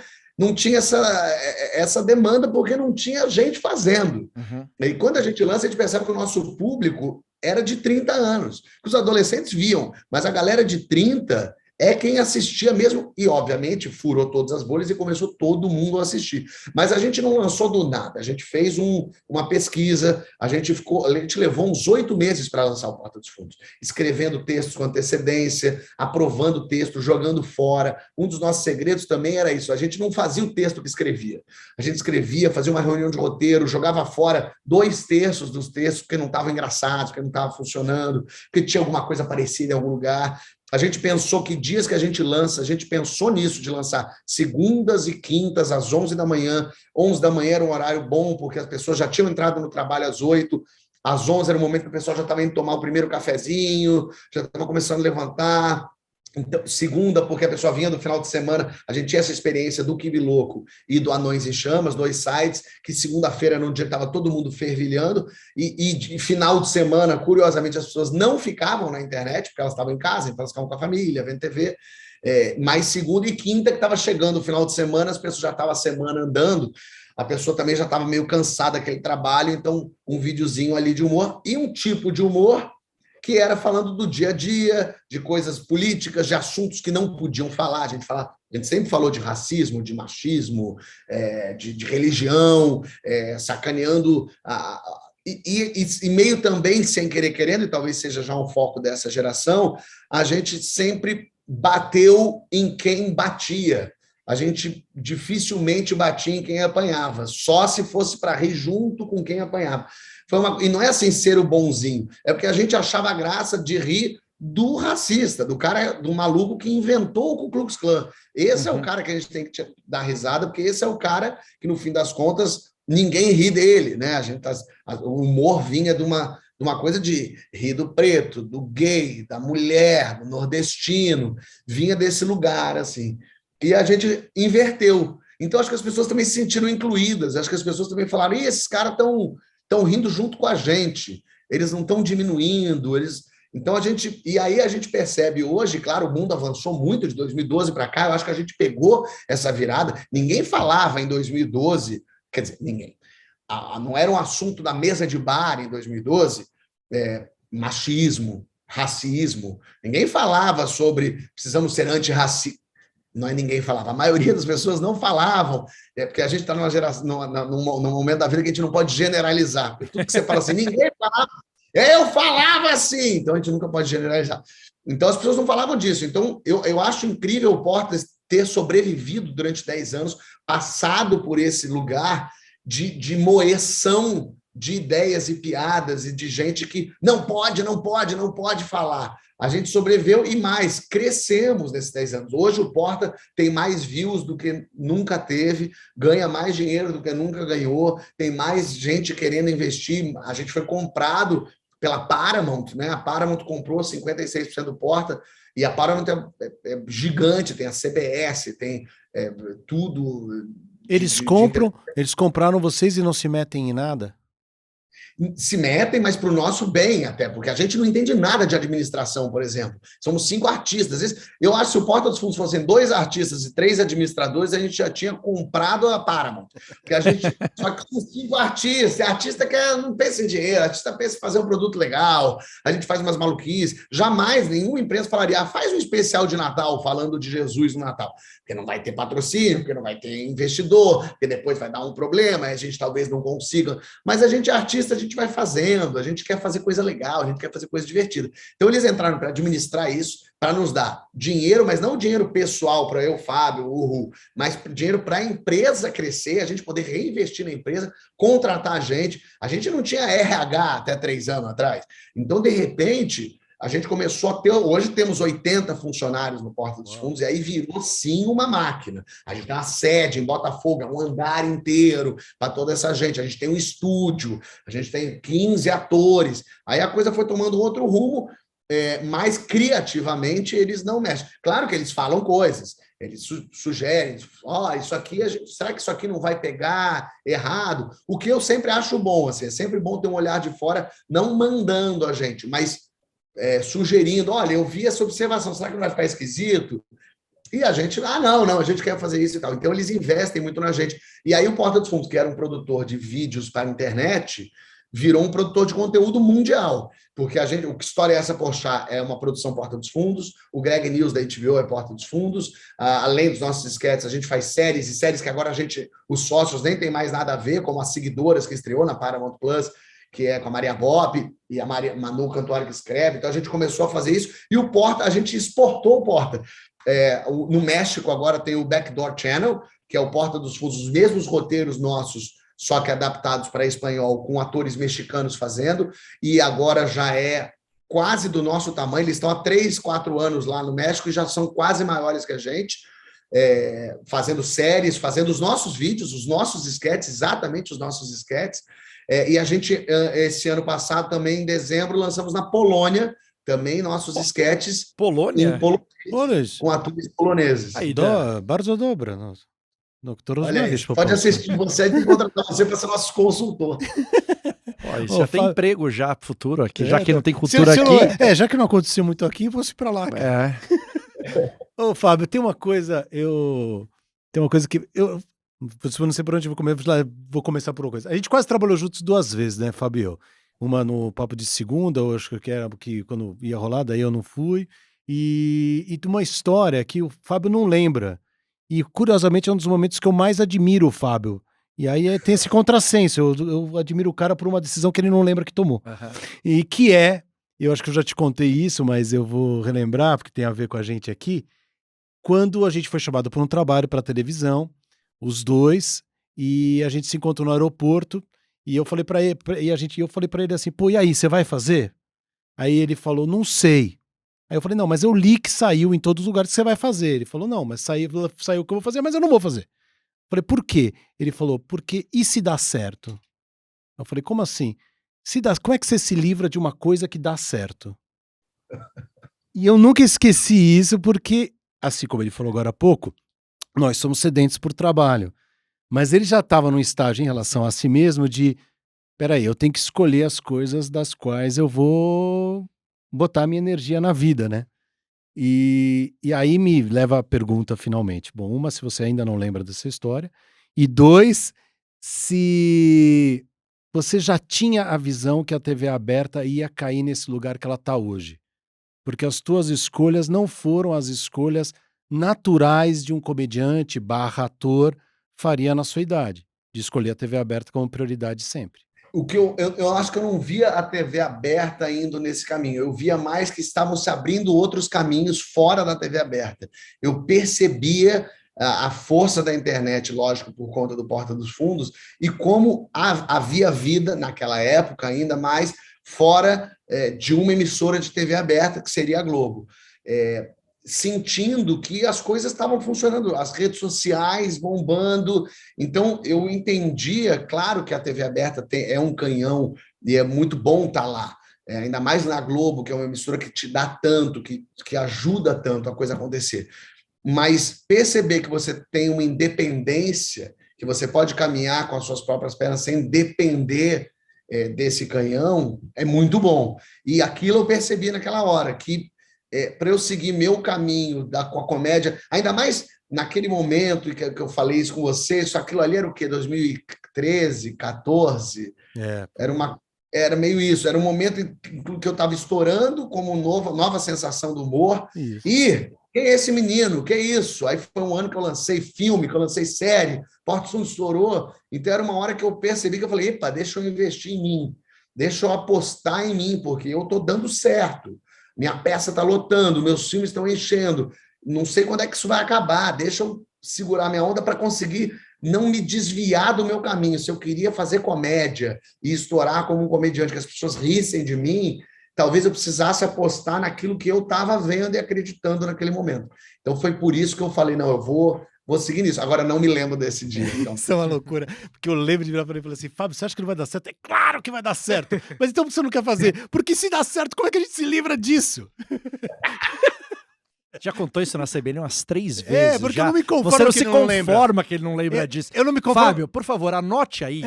essa demanda, porque não tinha gente fazendo. E quando a gente lança, a gente percebe que o nosso público era de 30 anos. Que os adolescentes viam, mas a galera de 30 é quem assistia mesmo, e obviamente furou todas as bolhas e começou todo mundo a assistir. Mas a gente não lançou do nada, a gente fez uma pesquisa, a gente levou uns 8 meses para lançar o Porta dos Fundos, escrevendo textos com antecedência, aprovando texto, jogando fora. Um dos nossos segredos também era isso, a gente não fazia o texto que escrevia. A gente escrevia, fazia uma reunião de roteiro, jogava fora 2/3 dos textos porque não estavam engraçados, porque não estava funcionando, porque tinha alguma coisa parecida em algum lugar. A gente pensou que dias que a gente lança, a gente pensou nisso, de lançar segundas e quintas às 11 da manhã. 11 da manhã era um horário bom, porque as pessoas já tinham entrado no trabalho às 8. Às 11 era o momento que o pessoal já estava indo tomar o primeiro cafezinho, já estava começando a levantar. Então, segunda, porque a pessoa vinha do final de semana, a gente tinha essa experiência do Kibe Louco e do Anões em Chamas, 2 sites, que segunda-feira era um dia que estava todo mundo fervilhando, e final de semana, curiosamente, as pessoas não ficavam na internet, porque elas estavam em casa, então elas ficavam com a família, vendo TV, mas segunda e quinta, que estava chegando o final de semana, as pessoas já estavam a semana andando, a pessoa também já estava meio cansada daquele trabalho, então um videozinho ali de humor, e um tipo de humor que era falando do dia a dia, de coisas políticas, de assuntos que não podiam falar. A gente sempre falou de racismo, de machismo, de religião, sacaneando, e meio também, sem querer querendo, e talvez seja já um foco dessa geração, a gente sempre bateu em quem batia. A gente dificilmente batia em quem apanhava, só se fosse para rir junto com quem apanhava. E não é assim ser o bonzinho, é porque a gente achava graça de rir do racista, do cara, do maluco que inventou o Ku Klux Klan. Esse é o cara que a gente tem que dar risada, porque esse é o cara que, no fim das contas, ninguém ri dele, né? O humor vinha de uma coisa de rir do preto, do gay, da mulher, do nordestino, vinha desse lugar, assim. E a gente inverteu. Então, acho que as pessoas também se sentiram incluídas, acho que as pessoas também falaram, esses caras estão rindo junto com a gente, eles não estão diminuindo, Então, e aí a gente percebe hoje, claro, o mundo avançou muito de 2012 para cá, eu acho que a gente pegou essa virada, ninguém falava em 2012, quer dizer, ninguém, não era um assunto da mesa de bar em 2012, machismo, racismo, ninguém falava sobre precisamos ser antirracistas, não é ninguém falava, a maioria das pessoas não falavam, porque a gente está numa geração, num momento da vida que a gente não pode generalizar, porque tudo que você fala assim, ninguém falava, eu falava assim, então a gente nunca pode generalizar. Então as pessoas não falavam disso, então eu acho incrível o Porta ter sobrevivido durante 10 anos, passado por esse lugar de moeção de ideias e piadas e de gente que não pode falar. A gente sobreviveu e mais, crescemos nesses 10 anos. Hoje o Porta tem mais views do que nunca teve, ganha mais dinheiro do que nunca ganhou, tem mais gente querendo investir. A gente foi comprado pela Paramount, né? A Paramount comprou 56% do Porta e a Paramount é gigante, tem a CBS, tem tudo. Eles compraram vocês e não se metem em nada? Se metem, mas para o nosso bem até, porque a gente não entende nada de administração, por exemplo. Somos 5 artistas. Às vezes, eu acho que se o Porta dos Fundos fossem 2 artistas e 3 administradores, a gente já tinha comprado a Paramount. Porque a gente só que são 5 artistas. Artista não pensa em dinheiro, artista pensa em fazer um produto legal, a gente faz umas maluquices. Jamais nenhuma empresa falaria, faz um especial de Natal falando de Jesus no Natal. Porque não vai ter patrocínio, porque não vai ter investidor, porque depois vai dar um problema, a gente talvez não consiga. Mas a gente é artista, a gente vai fazendo, a gente quer fazer coisa legal, a gente quer fazer coisa divertida. Então, eles entraram para administrar isso, para nos dar dinheiro, mas não dinheiro pessoal para eu, Fábio, mas dinheiro para a empresa crescer, a gente poder reinvestir na empresa, contratar a gente. A gente não tinha RH até 3 anos atrás. Então, de repente, a gente começou a ter... Hoje temos 80 funcionários no Porta dos Fundos, e aí virou, sim, uma máquina. A gente tem uma sede em Botafogo, um andar inteiro para toda essa gente. A gente tem um estúdio, a gente tem 15 atores. Aí a coisa foi tomando outro rumo, mas criativamente eles não mexem. Claro que eles falam coisas, eles sugerem, isso aqui, será que isso aqui não vai pegar errado? O que eu sempre acho bom, assim, é sempre bom ter um olhar de fora, não mandando a gente, mas sugerindo, olha, eu vi essa observação, será que não vai ficar esquisito? E a gente, não, a gente quer fazer isso e tal. Então, eles investem muito na gente. E aí, o Porta dos Fundos, que era um produtor de vídeos para a internet, virou um produtor de conteúdo mundial. Porque o Que História é Essa, Porchat é uma produção Porta dos Fundos, o Greg News da HBO é Porta dos Fundos, além dos nossos sketches, a gente faz séries, e séries que agora os sócios nem tem mais nada a ver, como As Seguidoras, que estreou na Paramount Plus, que é com a Maria Bopp e a Manu Cantuário que escreve. Então, a gente começou a fazer isso. E o Porta, a gente exportou o Porta. No México, agora tem o Backdoor Channel, que é o Porta dos Fundos, os mesmos roteiros nossos, só que adaptados para espanhol, com atores mexicanos fazendo. E agora já é quase do nosso tamanho. Eles estão há 3, 4 anos lá no México e já são quase maiores que a gente. Fazendo séries, fazendo os nossos vídeos, os nossos sketches, exatamente os nossos sketches. E a gente, esse ano passado, também em dezembro, lançamos na Polônia, também nossos sketches Polônia? em polonês, com atores poloneses. Aí, Bardzo dobra. Olha aí, pode assistir você e contratar você para ser nosso consultor. Isso já tem emprego já futuro aqui, já que não tem cultura aqui. Já que não aconteceu muito aqui, vou ir para lá. Ô, Fábio, tem uma coisa que se eu não sei por onde eu vou começar por uma coisa. A gente quase trabalhou juntos 2 vezes, né, Fabio? Uma no Papo de Segunda, eu acho que era que quando ia rolar, daí eu não fui. E uma história que o Fábio não lembra. E, curiosamente, é um dos momentos que eu mais admiro o Fábio. E aí tem esse contrassenso. Eu admiro o cara por uma decisão que ele não lembra que tomou. Uhum. E que eu acho que eu já te contei isso, mas eu vou relembrar, porque tem a ver com a gente aqui. Quando a gente foi chamado para um trabalho para televisão, os 2, e a gente se encontrou no aeroporto, e eu falei para ele, eu falei para ele assim, pô, e aí, você vai fazer? Aí ele falou, não sei. Aí eu falei, não, mas eu li que saiu em todos os lugares que você vai fazer. Ele falou, não, mas saiu que eu vou fazer, mas eu não vou fazer. Eu falei, por quê? Ele falou, porque e se dá certo? Eu falei, como assim? como é que você se livra de uma coisa que dá certo? E eu nunca esqueci isso porque, assim como ele falou agora há pouco, nós somos sedentos por trabalho. Mas ele já estava num estágio em relação a si mesmo de, peraí, eu tenho que escolher as coisas das quais eu vou botar minha energia na vida, né? E aí me leva a pergunta finalmente. Bom, uma, se você ainda não lembra dessa história. E dois, se você já tinha a visão que a TV aberta ia cair nesse lugar que ela está hoje. Porque as tuas escolhas não foram as escolhas naturais de um comediante / ator faria na sua idade, de escolher a TV aberta como prioridade sempre. O que eu acho que eu não via a TV aberta indo nesse caminho. Eu via mais que estavam se abrindo outros caminhos fora da TV aberta. Eu percebia a força da internet, lógico, por conta do Porta dos Fundos, e como havia vida, naquela época, ainda mais fora de uma emissora de TV aberta, que seria a Globo. Sentindo que as coisas estavam funcionando, as redes sociais bombando. Então, eu entendia, claro que a TV aberta é um canhão e é muito bom estar lá, ainda mais na Globo, que é uma emissora que te dá tanto, que ajuda tanto a coisa acontecer. Mas perceber que você tem uma independência, que você pode caminhar com as suas próprias pernas sem depender desse canhão, é muito bom. E aquilo eu percebi naquela hora, que para eu seguir meu caminho com a comédia, ainda mais naquele momento que eu falei isso com você, aquilo ali era o quê? 2013, 14? Era meio isso, era um momento em que eu estava estourando como nova sensação do humor. Isso. E quem é esse menino? Que é isso? Aí foi um ano que eu lancei filme, que eu lancei série, Porta dos Fundos estourou. Então era uma hora que eu percebi que eu falei, epa, deixa eu investir em mim, deixa eu apostar em mim, porque eu estou dando certo. Minha peça está lotando, meus filmes estão enchendo. Não sei quando é que isso vai acabar. Deixa eu segurar minha onda para conseguir não me desviar do meu caminho. Se eu queria fazer comédia e estourar como um comediante, que as pessoas rissem de mim, talvez eu precisasse apostar naquilo que eu estava vendo e acreditando naquele momento. Então foi por isso que eu falei, não, eu vou seguir nisso. Agora não me lembro desse dia. Então. Isso é uma loucura. Porque eu lembro de virar para ele e falar assim, Fábio, você acha que não vai dar certo? É claro que vai dar certo. Mas então por que você não quer fazer? Porque se dá certo, como é que a gente se livra disso? Já contou isso na CBN umas 3 vezes. Porque já. eu não me conformo Você não que se ele conforma que ele não lembra disso. Eu não me conformo. Fábio, por favor, anote aí.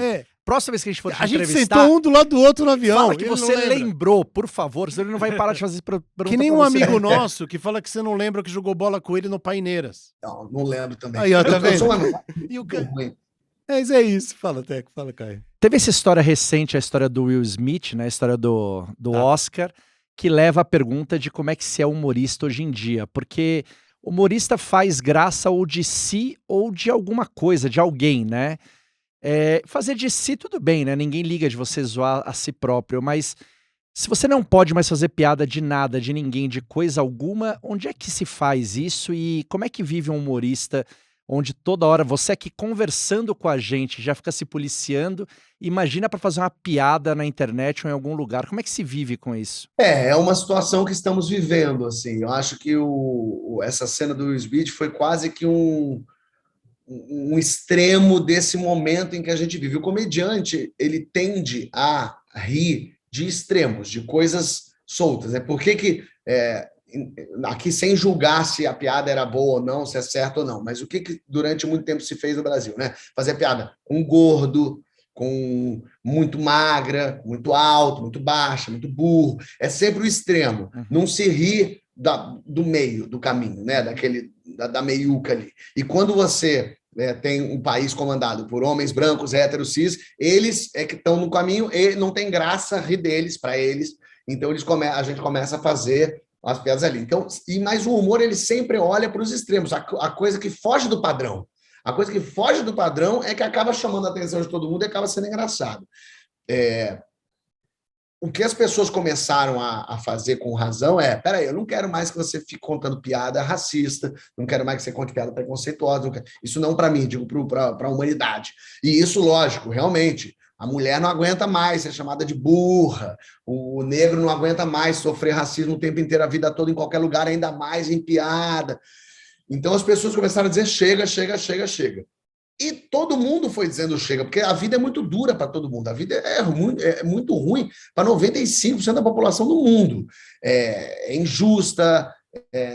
Próxima vez que a gente for te entrevistar... A gente sentou um do lado do outro no avião. Fala que você lembrou, por favor, senão ele não vai parar de fazer pergunta. Que nem um amigo nosso que fala que você não lembra que jogou bola com ele no Paineiras. Não lembro também. Aí, ó, tá vendo? E o cara... É isso. Fala, Teco. Fala, Caio. Teve essa história recente, a história do Will Smith, né? A história do Oscar, que leva à pergunta de como é que se é humorista hoje em dia. Porque o humorista faz graça ou de si ou de alguma coisa, de alguém, né? Fazer de si tudo bem, né? Ninguém liga de você zoar a si próprio, mas se você não pode mais fazer piada de nada, de ninguém, de coisa alguma, onde é que se faz isso e como é que vive um humorista onde toda hora você aqui conversando com a gente já fica se policiando, imagina para fazer uma piada na internet ou em algum lugar, como é que se vive com isso? É uma situação que estamos vivendo, assim, eu acho que essa cena do Will Smith foi quase que um extremo desse momento em que a gente vive. O comediante, ele tende a rir de extremos, de coisas soltas. Por que aqui, sem julgar se a piada era boa ou não, se é certo ou não, mas o que durante muito tempo se fez no Brasil, né? Fazer piada com gordo, com muito magra, muito alto, muito baixa, muito burro. É sempre o extremo. Não se ri do meio, do caminho, né? Da meiuca ali. E quando você tem um país comandado por homens brancos, héteros, cis, eles é que estão no caminho e não tem graça rir deles, para eles. Então a gente começa a fazer as piadas ali. Então, mas o humor, ele sempre olha para os extremos, a coisa que foge do padrão. A coisa que foge do padrão é que acaba chamando a atenção de todo mundo e acaba sendo engraçado. O que as pessoas começaram a fazer com razão peraí, eu não quero mais que você fique contando piada racista, não quero mais que você conte piada preconceituosa, isso não para mim, digo para a humanidade. E isso, lógico, realmente, a mulher não aguenta mais ser chamada de burra, o negro não aguenta mais sofrer racismo o tempo inteiro, a vida toda, em qualquer lugar, ainda mais em piada. Então as pessoas começaram a dizer chega, chega, chega, chega. E todo mundo foi dizendo chega, porque a vida é muito dura para todo mundo. A vida é muito ruim para 95% da população do mundo. É injusta,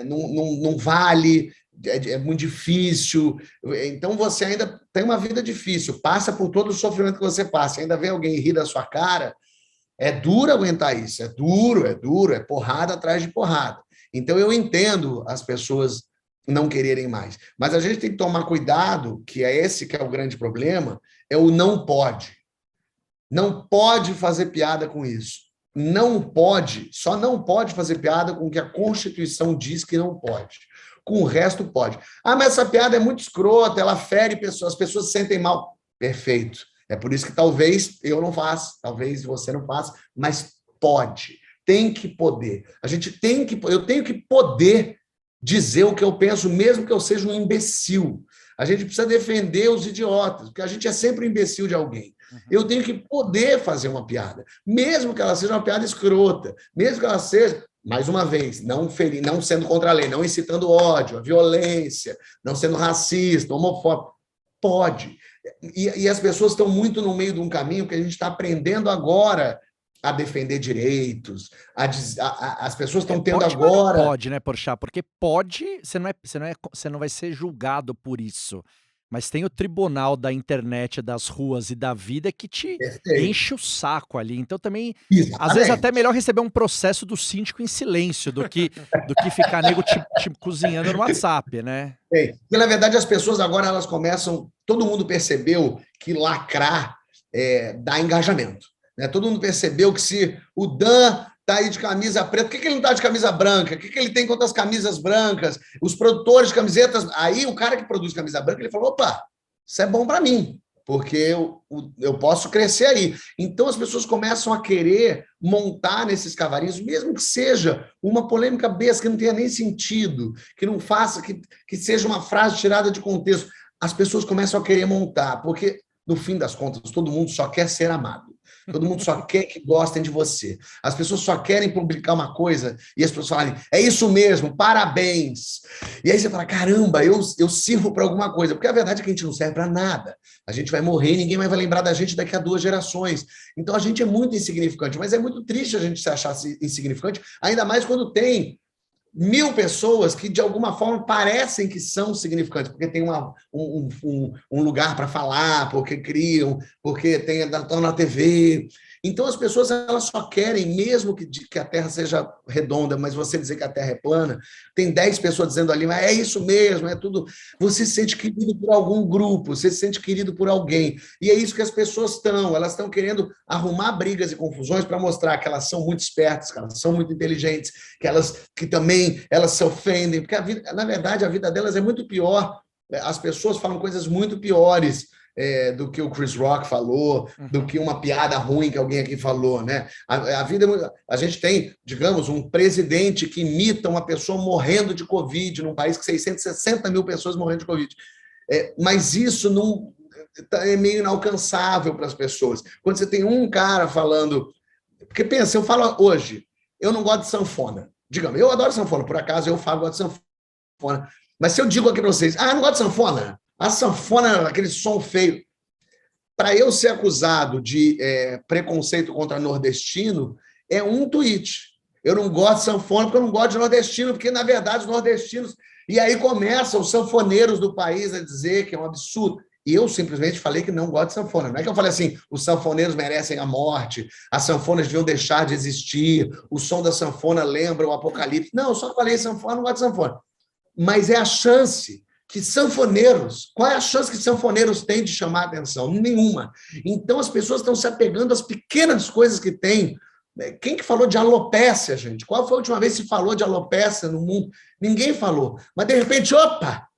não vale, é muito difícil. Então você ainda tem uma vida difícil, passa por todo o sofrimento que você passa, ainda vem alguém rir da sua cara. É duro aguentar isso, é duro, é porrada atrás de porrada. Então eu entendo as pessoas não quererem mais. Mas a gente tem que tomar cuidado, que é esse que é o grande problema, é o não pode. Não pode fazer piada com isso. Não pode, só não pode fazer piada com o que a Constituição diz que não pode. Com o resto pode. Ah, mas essa piada é muito escrota, ela fere pessoas, as pessoas se sentem mal. Perfeito. É por isso que talvez eu não faça, talvez você não faça, mas pode. Tem que poder. Eu tenho que poder dizer o que eu penso, mesmo que eu seja um imbecil. A gente precisa defender os idiotas, porque a gente é sempre um imbecil de alguém. Eu tenho que poder fazer uma piada, mesmo que ela seja uma piada escrota, mesmo que ela seja, mais uma vez, não sendo contra a lei, não incitando ódio, a violência, não sendo racista, homofóbico. Pode. E as pessoas estão muito no meio de um caminho que a gente está aprendendo agora a defender direitos, as pessoas estão tendo pode, agora... Pode, né, Porchat? Porque pode, você não vai ser julgado por isso. Mas tem o tribunal da internet, das ruas e da vida que te enche o saco ali. Então também, às vezes até melhor receber um processo do síndico em silêncio do que ficar nego te cozinhando no WhatsApp, né? Porque, na verdade, as pessoas agora, elas começam... Todo mundo percebeu que lacrar dá engajamento. Né? Todo mundo percebeu que se o Dan está aí de camisa preta, por que ele não está de camisa branca? O que ele tem contra as camisas brancas? Os produtores de camisetas... Aí o cara que produz camisa branca, ele falou, opa, isso é bom para mim, porque eu posso crescer aí. Então as pessoas começam a querer montar nesses cavalinhos, mesmo que seja uma polêmica besta, que não tenha nem sentido, que não faça, que seja uma frase tirada de contexto. As pessoas começam a querer montar, porque, no fim das contas, todo mundo só quer ser amado. Todo mundo só quer que gostem de você. As pessoas só querem publicar uma coisa e as pessoas falam, é isso mesmo, parabéns. E aí você fala, caramba, eu sirvo para alguma coisa. Porque a verdade é que a gente não serve para nada. A gente vai morrer e ninguém mais vai lembrar da gente daqui a 2 gerações. Então a gente é muito insignificante, mas é muito triste a gente se achar insignificante, ainda mais quando tem 1000 pessoas que, de alguma forma, parecem que são significantes, porque tem um lugar para falar, porque criam, porque estão na TV. Então, as pessoas elas só querem, mesmo que a Terra seja redonda, mas você dizer que a Terra é plana, tem 10 pessoas dizendo ali, mas é isso mesmo, é tudo. Você se sente querido por algum grupo, você se sente querido por alguém. E é isso que as pessoas estão. Elas estão querendo arrumar brigas e confusões para mostrar que elas são muito espertas, que elas são muito inteligentes, que também elas se ofendem, porque na verdade, a vida delas é muito pior. As pessoas falam coisas muito piores do que o Chris Rock falou, do que uma piada ruim que alguém aqui falou, né? A gente tem, digamos, um presidente que imita uma pessoa morrendo de Covid, num país que 660 mil pessoas morrendo de Covid. Mas isso não é meio inalcançável para as pessoas. Quando você tem um cara falando... Porque pensa, eu falo hoje, eu não gosto de sanfona. Digamos, eu adoro sanfona, por acaso eu gosto de sanfona. Mas se eu digo aqui para vocês, eu não gosto de sanfona, a sanfona, aquele som feio. Para eu ser acusado de preconceito contra nordestino, é um tweet. Eu não gosto de sanfona porque eu não gosto de nordestino, porque, na verdade, os nordestinos... E aí começam os sanfoneiros do país a dizer que é um absurdo. E eu simplesmente falei que não gosto de sanfona. Não é que eu falei assim, os sanfoneiros merecem a morte, as sanfonas deviam deixar de existir, o som da sanfona lembra o apocalipse. Não, eu só falei sanfona, não gosto de sanfona. Mas é a chance que sanfoneiros... Qual é a chance que sanfoneiros têm de chamar a atenção? Nenhuma. Então as pessoas estão se apegando às pequenas coisas que têm. Quem que falou de alopécia, gente? Qual foi a última vez que se falou de alopécia no mundo? Ninguém falou. Mas, de repente, opa!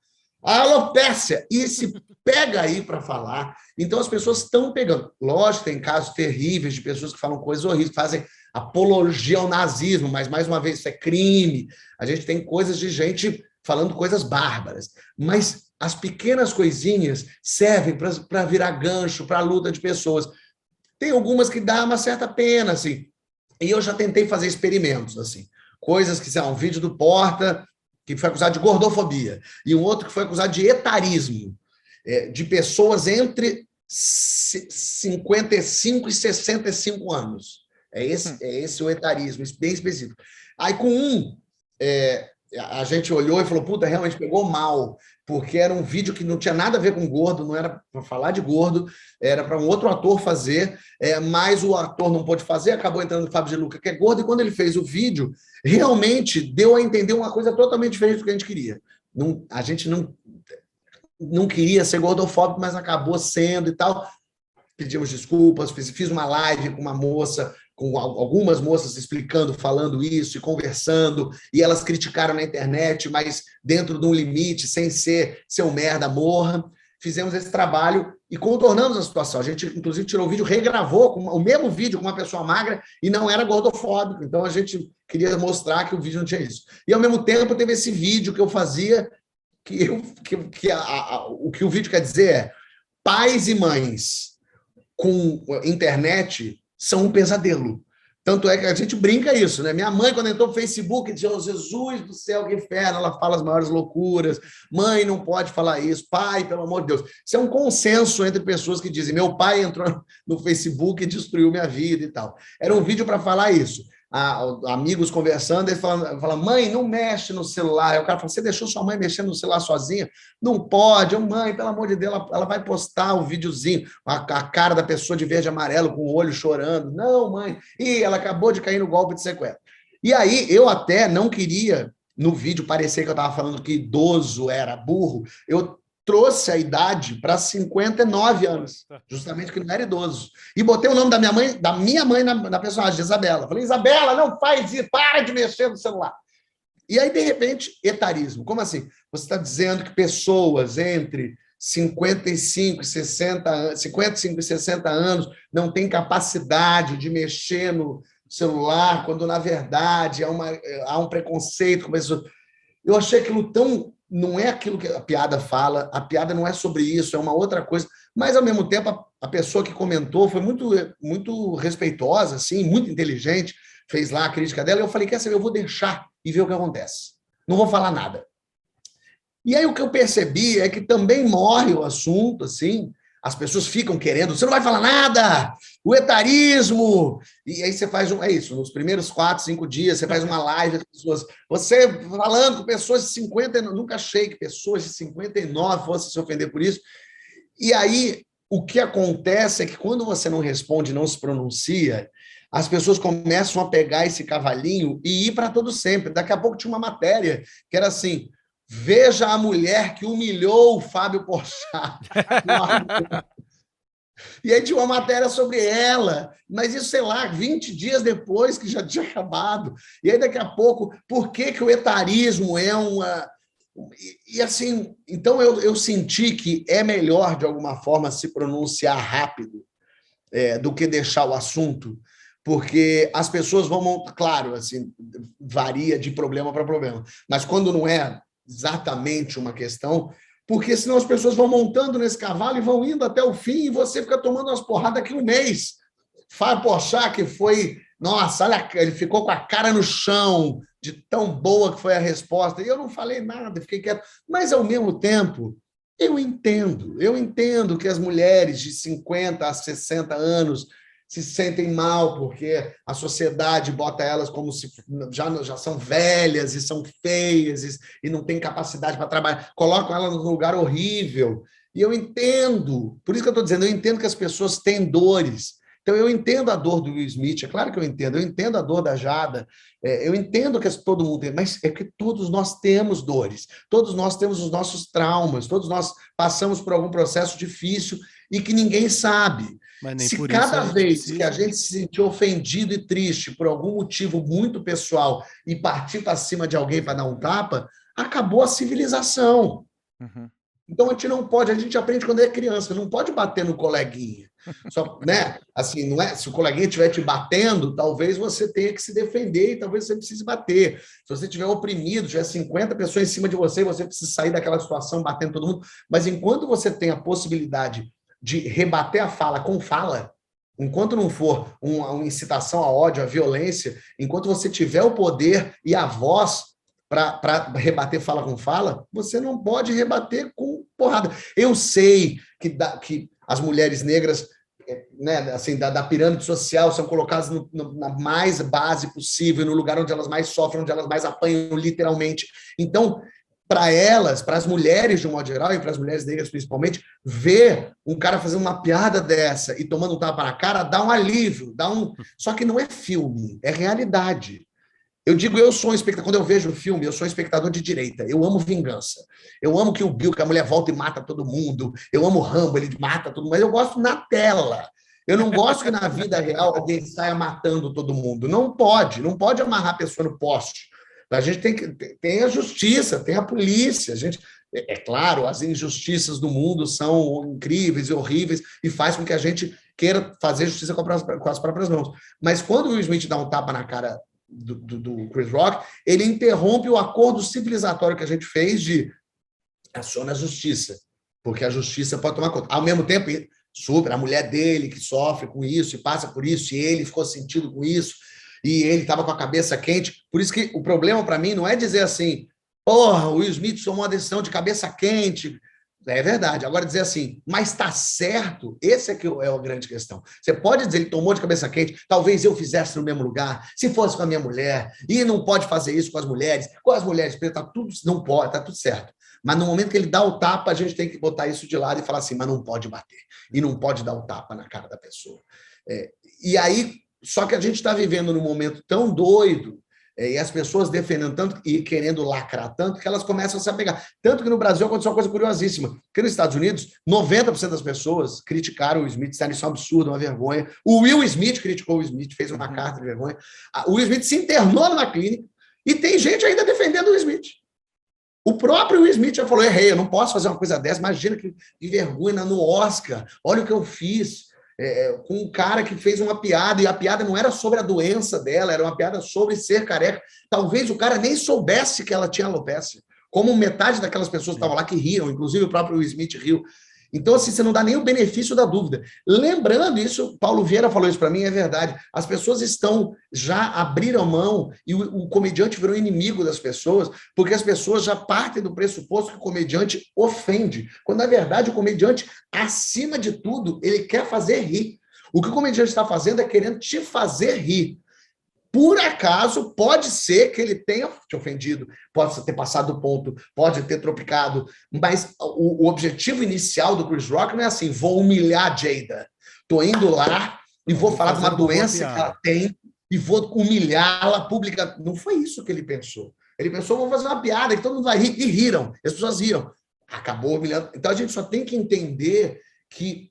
A alopécia, e se pega aí para falar. Então, as pessoas estão pegando. Lógico, tem casos terríveis de pessoas que falam coisas horríveis, fazem apologia ao nazismo, mas, mais uma vez, isso é crime. A gente tem coisas de gente falando coisas bárbaras. Mas as pequenas coisinhas servem para virar gancho para a luta de pessoas. Tem algumas que dá uma certa pena, assim. E eu já tentei fazer experimentos, assim. Coisas que, sei lá, um vídeo do Porta... que foi acusado de gordofobia, e um outro que foi acusado de etarismo. de pessoas entre 55 e 65 anos. É esse o etarismo, bem específico. Aí, com a gente olhou e falou, puta, realmente pegou mal, porque era um vídeo que não tinha nada a ver com gordo, não era para falar de gordo, era para um outro ator fazer, mas o ator não pôde fazer, acabou entrando o Fábio de Luca, que é gordo, e quando ele fez o vídeo, realmente deu a entender uma coisa totalmente diferente do que a gente queria. A gente não queria ser gordofóbico, mas acabou sendo e tal. Pedimos desculpas, fiz uma live com uma moça, com algumas moças explicando, falando isso e conversando, e elas criticaram na internet, mas dentro de um limite, sem ser seu merda, morra. Fizemos esse trabalho e contornamos a situação. A gente, inclusive, tirou o vídeo, regravou o mesmo vídeo com uma pessoa magra e não era gordofóbico. Então, a gente queria mostrar que o vídeo não tinha isso. E, ao mesmo tempo, teve esse vídeo que eu fazia, o que o vídeo quer dizer é: pais e mães com internet são um pesadelo. Tanto é que a gente brinca isso, né? Minha mãe, quando entrou no Facebook, dizia, oh, Jesus do céu, que inferno, ela fala as maiores loucuras. Mãe, não pode falar isso. Pai, pelo amor de Deus. Isso é um consenso entre pessoas que dizem, meu pai entrou no Facebook e destruiu minha vida e tal. Era um vídeo para falar isso. Amigos conversando, eles falam, mãe, não mexe no celular. Aí o cara fala, você deixou sua mãe mexendo no celular sozinha? Não pode. Mãe, pelo amor de Deus, ela vai postar o videozinho, a cara da pessoa de verde e amarelo, com o olho chorando. Não, mãe. E ela acabou de cair no golpe de sequestro. E aí, eu até não queria, no vídeo, parecer que eu estava falando que idoso era burro. Eu trouxe a idade para 59 anos, justamente que não era idoso. E botei o nome da minha mãe na personagem, Isabela. Falei, Isabela, não faz isso, para de mexer no celular. E aí, de repente, etarismo. Como assim? Você está dizendo que pessoas entre 55 e 60 anos não têm capacidade de mexer no celular, quando, na verdade, há um preconceito com pessoas. Eu achei aquilo tão... Não é aquilo que a piada fala, a piada não é sobre isso, é uma outra coisa, mas, ao mesmo tempo, a pessoa que comentou foi muito, muito respeitosa, assim, muito inteligente, fez lá a crítica dela, e eu falei, quer saber, eu vou deixar e ver o que acontece. Não vou falar nada. E aí o que eu percebi é que também morre o assunto, assim, as pessoas ficam querendo, você não vai falar nada, o etarismo, e aí você faz é isso, nos primeiros 4, 5 dias, você faz uma live com pessoas, você falando com pessoas de 50, nunca achei que pessoas de 59 fossem se ofender por isso, e aí o que acontece é que quando você não responde, não se pronuncia, as pessoas começam a pegar esse cavalinho e ir para todo sempre. Daqui a pouco tinha uma matéria que era assim, veja a mulher que humilhou o Fábio Porchat. E aí tinha uma matéria sobre ela, mas isso, sei lá, 20 dias depois que já tinha acabado. E aí, daqui a pouco, por que o etarismo é uma... E assim, então eu senti que é melhor, de alguma forma, se pronunciar rápido do que deixar o assunto, porque as pessoas vão... Claro, assim, varia de problema para problema, mas quando não é exatamente uma questão, porque senão as pessoas vão montando nesse cavalo e vão indo até o fim e você fica tomando umas porradas aqui um mês. Fábio Porchat, que foi... Nossa, olha, ele ficou com a cara no chão de tão boa que foi a resposta. E eu não falei nada, fiquei quieto. Mas, ao mesmo tempo, eu entendo que as mulheres de 50 a 60 anos se sentem mal porque a sociedade bota elas como se já são velhas e são feias e não têm capacidade para trabalhar, colocam elas num lugar horrível. E eu entendo, por isso que eu estou dizendo, eu entendo que as pessoas têm dores. Então, eu entendo a dor do Will Smith, é claro que eu entendo a dor da Jada, eu entendo que todo mundo tem, mas é que todos nós temos dores, todos nós temos os nossos traumas, todos nós passamos por algum processo difícil e que ninguém sabe. Mas nem se por cada isso vez precisa. que a gente se sentir ofendido e triste por algum motivo muito pessoal e partir para cima de alguém para dar um tapa, acabou a civilização. Uhum. Então, a gente aprende quando é criança, não pode bater no coleguinha. Só, né? Assim, não é, se o coleguinha estiver te batendo, talvez você tenha que se defender e talvez você precise bater. Se você estiver oprimido, tiver 50 pessoas em cima de você, você precisa sair daquela situação batendo todo mundo. Mas enquanto você tem a possibilidade de rebater a fala com fala, enquanto não for uma incitação à ódio, à violência, enquanto você tiver o poder e a voz para rebater fala com fala, você não pode rebater com porrada. Eu sei que as mulheres negras, né, assim, da pirâmide social são colocadas na mais base possível, no lugar onde elas mais sofrem, onde elas mais apanham literalmente. Então, para elas, para as mulheres de um modo geral, e para as mulheres negras principalmente, ver um cara fazendo uma piada dessa e tomando um tapa na cara dá um alívio, Só que não é filme, é realidade. Eu digo, eu sou um espectador, quando eu vejo o filme, eu sou um espectador de direita. Eu amo vingança. Eu amo que a mulher volta e mata todo mundo. Eu amo o Rambo, ele mata todo mundo. Mas eu gosto na tela. Eu não gosto que na vida real alguém saia matando todo mundo. Não pode amarrar a pessoa no poste. A gente tem a justiça, tem a polícia. É claro, as injustiças do mundo são incríveis e horríveis e faz com que a gente queira fazer justiça com as próprias mãos. Mas quando o Will Smith dá um tapa na cara do Chris Rock, ele interrompe o acordo civilizatório que a gente fez de aciona a justiça, porque a justiça pode tomar conta. Ao mesmo tempo, a mulher dele que sofre com isso e passa por isso, e ele ficou sentido com isso, e ele estava com a cabeça quente. Por isso que o problema para mim não é dizer assim, porra, o Will Smith tomou uma decisão de cabeça quente. É verdade. Agora dizer assim, mas está certo, esse é que é a grande questão. Você pode dizer, ele tomou de cabeça quente, talvez eu fizesse no mesmo lugar, se fosse com a minha mulher, e não pode fazer isso com as mulheres pretas, não pode, está tudo certo. Mas no momento que ele dá o tapa, a gente tem que botar isso de lado e falar assim, mas não pode bater, e não pode dar o tapa na cara da pessoa. E aí, só que a gente está vivendo num momento tão doido, e as pessoas defendendo tanto e querendo lacrar tanto que elas começam a se apegar. Tanto que no Brasil aconteceu uma coisa curiosíssima, porque nos Estados Unidos, 90% das pessoas criticaram o Smith, disseram isso é um absurdo, uma vergonha. O Will Smith criticou o Smith, fez uma carta de vergonha. O Will Smith se internou na clínica e tem gente ainda defendendo o Will Smith. O próprio Will Smith já falou, errei, eu não posso fazer uma coisa dessa, imagina que vergonha no Oscar, olha o que eu fiz. Com um cara que fez uma piada, e a piada não era sobre a doença dela, era uma piada sobre ser careca. Talvez o cara nem soubesse que ela tinha alopecia, como metade daquelas pessoas que estavam lá que riram, inclusive o próprio Will Smith riu. Então, assim, você não dá nem o benefício da dúvida. Lembrando isso, Paulo Vieira falou isso para mim, é verdade. As pessoas já abriram mão e o comediante virou inimigo das pessoas, porque as pessoas já partem do pressuposto que o comediante ofende, quando, na verdade, o comediante, acima de tudo, ele quer fazer rir. O que o comediante está fazendo é querendo te fazer rir. Por acaso, pode ser que ele tenha te ofendido, pode ter passado do ponto, pode ter tropicado, mas o objetivo inicial do Chris Rock não é assim, vou humilhar a Jada, estou indo lá e vou falar de uma doença que ela tem e vou humilhá-la publicamente. Não foi isso que ele pensou. Ele pensou, vou fazer uma piada que todo mundo vai rir, e riram, as pessoas riram. Acabou humilhando. Então, a gente só tem que entender que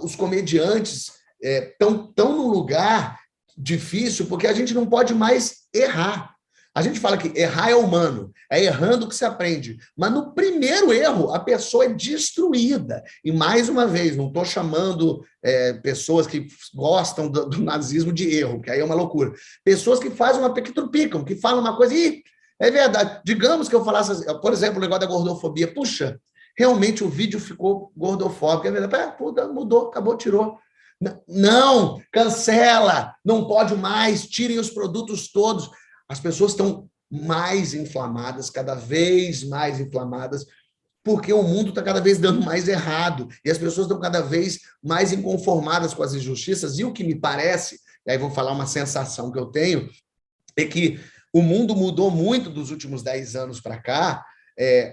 os comediantes estão num lugar difícil, porque a gente não pode mais errar. A gente fala que errar é humano, é errando que se aprende. Mas no primeiro erro, a pessoa é destruída. E, mais uma vez, não estou chamando pessoas que gostam do nazismo de erro, que aí é uma loucura. Pessoas que fazem que trupicam, que falam uma coisa e é verdade. Digamos que eu falasse, por exemplo, o negócio da gordofobia. Puxa, realmente o vídeo ficou gordofóbico. É verdade. Mudou, acabou, tirou. Não, cancela, não pode mais, tirem os produtos todos. As pessoas estão mais inflamadas, cada vez mais inflamadas, porque o mundo está cada vez dando mais errado, e as pessoas estão cada vez mais inconformadas com as injustiças, e o que me parece, e aí vou falar uma sensação que eu tenho, é que o mundo mudou muito dos últimos 10 anos para cá,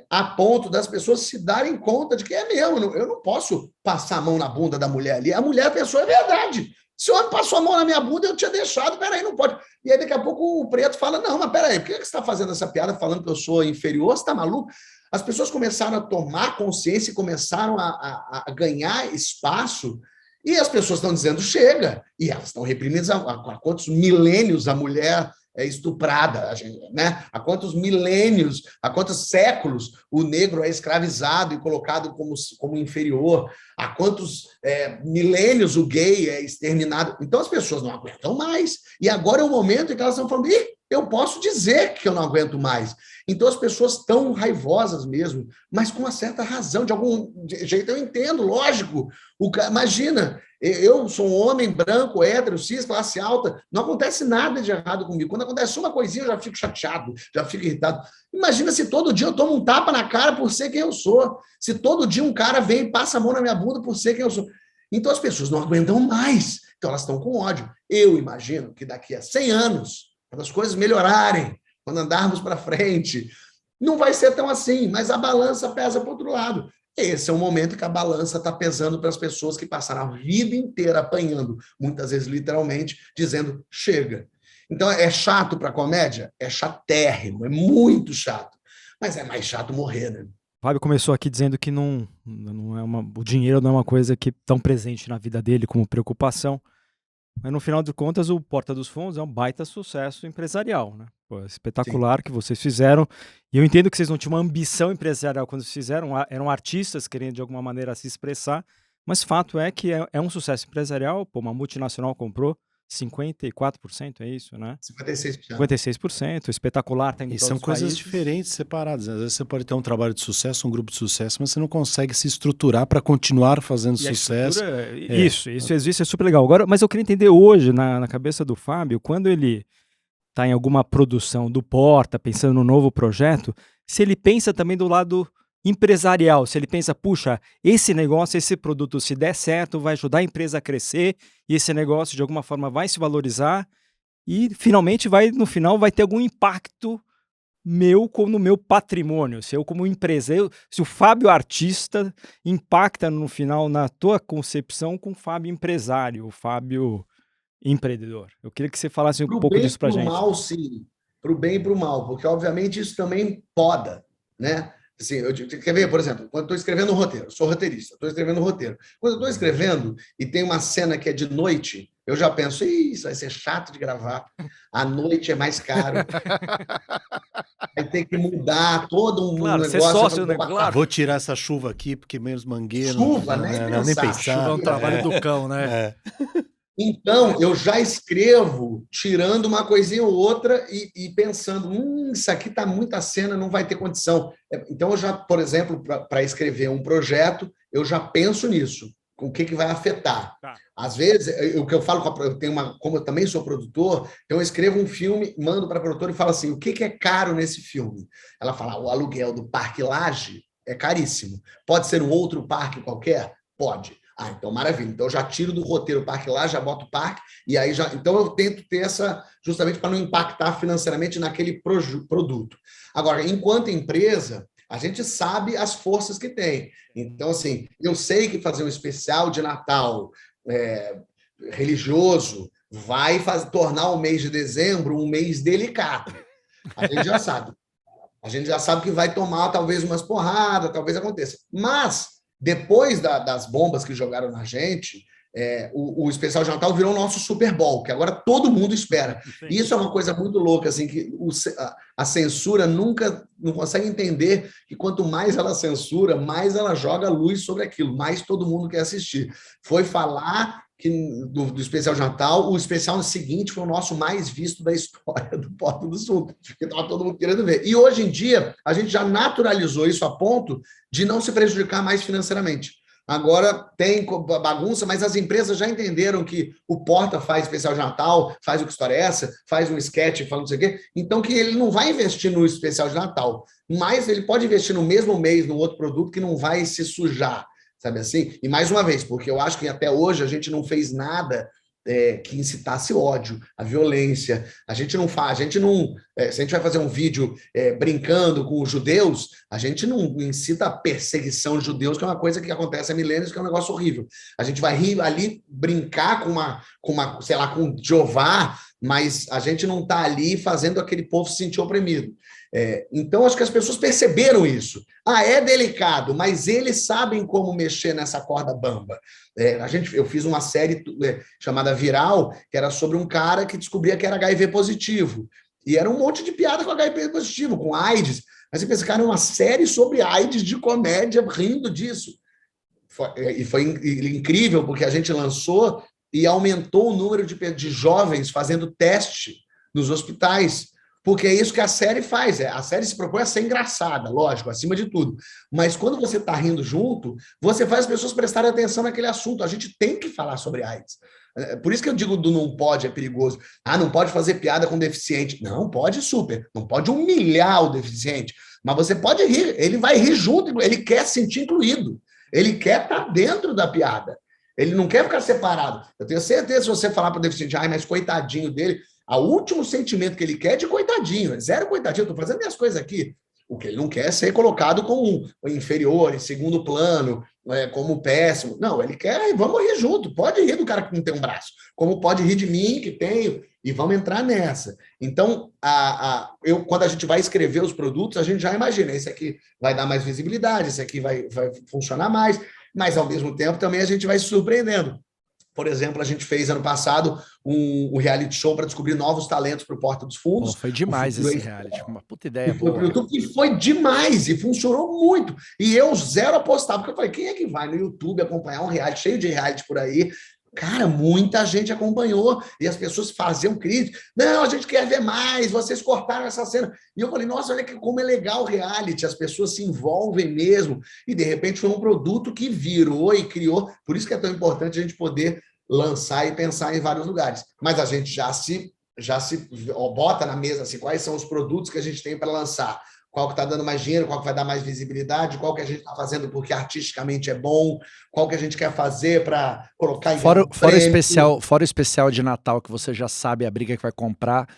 a ponto das pessoas se darem conta de que é mesmo, eu não posso passar a mão na bunda da mulher ali, a mulher, a pessoa, é verdade. Se o homem passou a mão na minha bunda, eu tinha deixado, peraí, não pode. E aí, daqui a pouco, o preto fala, não, mas peraí, por que você está fazendo essa piada falando que eu sou inferior? Você está maluco? As pessoas começaram a tomar consciência e começaram a ganhar espaço, e as pessoas estão dizendo, chega, e elas estão reprimidas há quantos milênios a mulher é estuprada, né? Há quantos milênios, há quantos séculos o negro é escravizado e colocado como inferior, há quantos milênios o gay é exterminado. Então as pessoas não aguentam mais. E agora é o momento em que elas estão falando, eu posso dizer que eu não aguento mais. Então as pessoas estão raivosas mesmo, mas com uma certa razão, de algum jeito eu entendo, lógico. Imagina, eu sou um homem branco, hétero, cis, classe alta, não acontece nada de errado comigo. Quando acontece uma coisinha, eu já fico chateado, já fico irritado. Imagina se todo dia eu tomo um tapa na cara por ser quem eu sou. Se todo dia um cara vem e passa a mão na minha bunda por ser quem eu sou. Então as pessoas não aguentam mais. Então elas estão com ódio. Eu imagino que daqui a 100 anos, quando as coisas melhorarem, quando andarmos para frente, não vai ser tão assim, mas a balança pesa para o outro lado. Esse é o momento que a balança está pesando para as pessoas que passaram a vida inteira apanhando, muitas vezes literalmente, dizendo chega. Então é chato para a comédia? É chatérrimo, é muito chato. Mas é mais chato morrer, né? O Fábio começou aqui dizendo que não o dinheiro não é uma coisa que tão presente na vida dele como preocupação. Mas no final de contas, o Porta dos Fundos é um baita sucesso empresarial, né? Pô, é espetacular que vocês fizeram. E eu entendo que vocês não tinham uma ambição empresarial quando vocês fizeram, eram artistas querendo de alguma maneira se expressar, mas fato é que é um sucesso empresarial. Pô, uma multinacional comprou 54%, é isso, né? 56%. 56%, espetacular, tá em E todos são os coisas países. diferentes, separadas. Às vezes você pode ter um trabalho de sucesso, um grupo de sucesso, mas você não consegue se estruturar para continuar fazendo E a sucesso. estrutura, isso é super legal. Agora, mas eu queria entender hoje, na cabeça do Fábio, quando ele está em alguma produção do Porta, pensando no novo projeto, se ele pensa também do lado empresarial, se ele pensa, puxa, esse negócio, esse produto, se der certo, vai ajudar a empresa a crescer, e esse negócio, de alguma forma, vai se valorizar, e finalmente, no final, vai ter algum impacto no meu patrimônio. Se eu, como empresário, se o Fábio artista impacta no final na tua concepção com o Fábio empresário, o Fábio empreendedor. Eu queria que você falasse um pouco disso pra gente. Para o mal, sim. Para o bem e para o mal, porque, obviamente, isso também poda, né? Assim, quer ver, por exemplo, quando estou escrevendo um roteiro, sou roteirista, estou escrevendo um roteiro. Quando eu estou escrevendo e tem uma cena que é de noite, eu já penso, isso vai ser chato de gravar, à noite é mais caro, vai ter que mudar todo um Claro, negócio. ser sócio, né? Claro. Vou tirar essa chuva aqui, porque menos mangueira. Chuva, nem pensar. Chuva é um trabalho do cão, né? É. Então, eu já escrevo tirando uma coisinha ou outra e pensando, isso aqui está muita cena, não vai ter condição. Então, eu já, por exemplo, para escrever um projeto, eu já penso nisso, com o que vai afetar. Tá. Às vezes, o que eu falo, como eu também sou produtor, então eu escrevo um filme, mando para a produtora e falo assim, o que é caro nesse filme? Ela fala, o aluguel do Parque Lage é caríssimo. Pode ser um outro parque qualquer? Pode. Então maravilha. Então eu já tiro do roteiro o parque lá, já boto o parque, e aí já. Então eu tento ter essa, justamente para não impactar financeiramente naquele produto. Agora, enquanto empresa, a gente sabe as forças que tem. Então, assim, eu sei que fazer um especial de Natal religioso vai tornar o mês de dezembro um mês delicado. A gente já sabe. A gente já sabe que vai tomar talvez umas porradas, talvez aconteça. Mas depois das bombas que jogaram na gente, o especial de Natal virou o nosso Super Bowl, que agora todo mundo espera. E isso é uma coisa muito louca, assim, que a censura nunca não consegue entender que quanto mais ela censura, mais ela joga luz sobre aquilo, mais todo mundo quer assistir. Foi falar que do especial de Natal, o especial seguinte foi o nosso mais visto da história do Porta dos Fundos, porque estava todo mundo querendo ver. E hoje em dia, a gente já naturalizou isso a ponto de não se prejudicar mais financeiramente. Agora tem bagunça, mas as empresas já entenderam que o Porta faz especial de Natal, faz o Que História é Essa, faz um sketch, fala não sei o quê, então que ele não vai investir no especial de Natal, mas ele pode investir no mesmo mês no outro produto que não vai se sujar. Sabe assim? E mais uma vez, porque eu acho que até hoje a gente não fez nada que incitasse ódio, a violência. A gente não faz, se a gente vai fazer um vídeo brincando com os judeus, a gente não incita a perseguição de judeus, que é uma coisa que acontece há milênios, que é um negócio horrível. A gente vai rir ali, brincar com sei lá, com Jeová, mas a gente não está ali fazendo aquele povo se sentir oprimido. Então, acho que as pessoas perceberam isso. É delicado, mas eles sabem como mexer nessa corda bamba. Eu fiz uma série chamada Viral, que era sobre um cara que descobria que era HIV positivo. E era um monte de piada com HIV positivo, com AIDS. Mas você pensa, cara, uma série sobre AIDS de comédia, rindo disso. Foi incrível, porque a gente lançou e aumentou o número de jovens fazendo teste nos hospitais. Porque é isso que a série faz. A série se propõe a ser engraçada, lógico, acima de tudo. Mas quando você está rindo junto, você faz as pessoas prestarem atenção naquele assunto. A gente tem que falar sobre AIDS. Por isso que eu digo do não pode, é perigoso. Não pode fazer piada com deficiente. Não, pode super. Não pode humilhar o deficiente. Mas você pode rir. Ele vai rir junto. Ele quer se sentir incluído. Ele quer estar dentro da piada. Ele não quer ficar separado. Eu tenho certeza, se você falar para o deficiente, mas coitadinho dele, o último sentimento que ele quer é de coitadinho. Zero coitadinho. Estou fazendo minhas coisas aqui. O que ele não quer é ser colocado como inferior, em segundo plano, como péssimo. Não, ele quer, vamos rir junto. Pode rir do cara que não tem um braço, como pode rir de mim, que tenho, e vamos entrar nessa. Então, quando a gente vai escrever os produtos, a gente já imagina, esse aqui vai dar mais visibilidade, esse aqui vai funcionar mais, mas, ao mesmo tempo, também a gente vai se surpreendendo. Por exemplo, a gente fez ano passado um reality show para descobrir novos talentos para o Porta dos Fundos. Foi demais esse reality, uma puta ideia boa. E foi demais, e funcionou muito. E eu zero apostava, porque eu falei, quem é que vai no YouTube acompanhar um reality cheio de reality por aí? Cara, muita gente acompanhou, e as pessoas faziam crítica. Não, a gente quer ver mais, vocês cortaram essa cena. E eu falei, nossa, olha como é legal o reality, as pessoas se envolvem mesmo. E, de repente, foi um produto que virou e criou. Por isso que é tão importante a gente poder lançar e pensar em vários lugares. Mas a gente já se bota na mesa assim, quais são os produtos que a gente tem para lançar. Qual que está dando mais dinheiro, qual que vai dar mais visibilidade, qual que a gente está fazendo porque artisticamente é bom, qual que a gente quer fazer para colocar em fora o especial de Natal, que você já sabe a briga que vai comprar,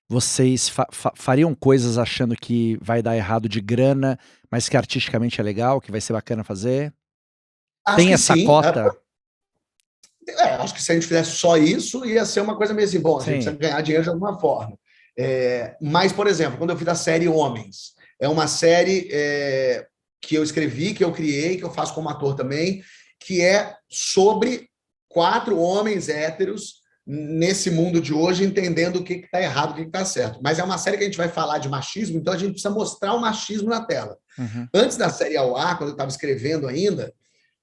vocês fariam coisas achando que vai dar errado de grana, mas que artisticamente é legal, que vai ser bacana fazer? Tem essa cota? Acho que se a gente fizesse só isso, ia ser uma coisa meio assim, bom, a gente precisa ganhar dinheiro de alguma forma. Mas, por exemplo, quando eu fiz a série Homens, é uma série que eu escrevi, que eu criei, que eu faço como ator também, que é sobre 4 homens héteros nesse mundo de hoje, entendendo o que está errado, o que está certo. Mas é uma série que a gente vai falar de machismo, então a gente precisa mostrar o machismo na tela. Uhum. Antes da série ao ar, quando eu estava escrevendo ainda,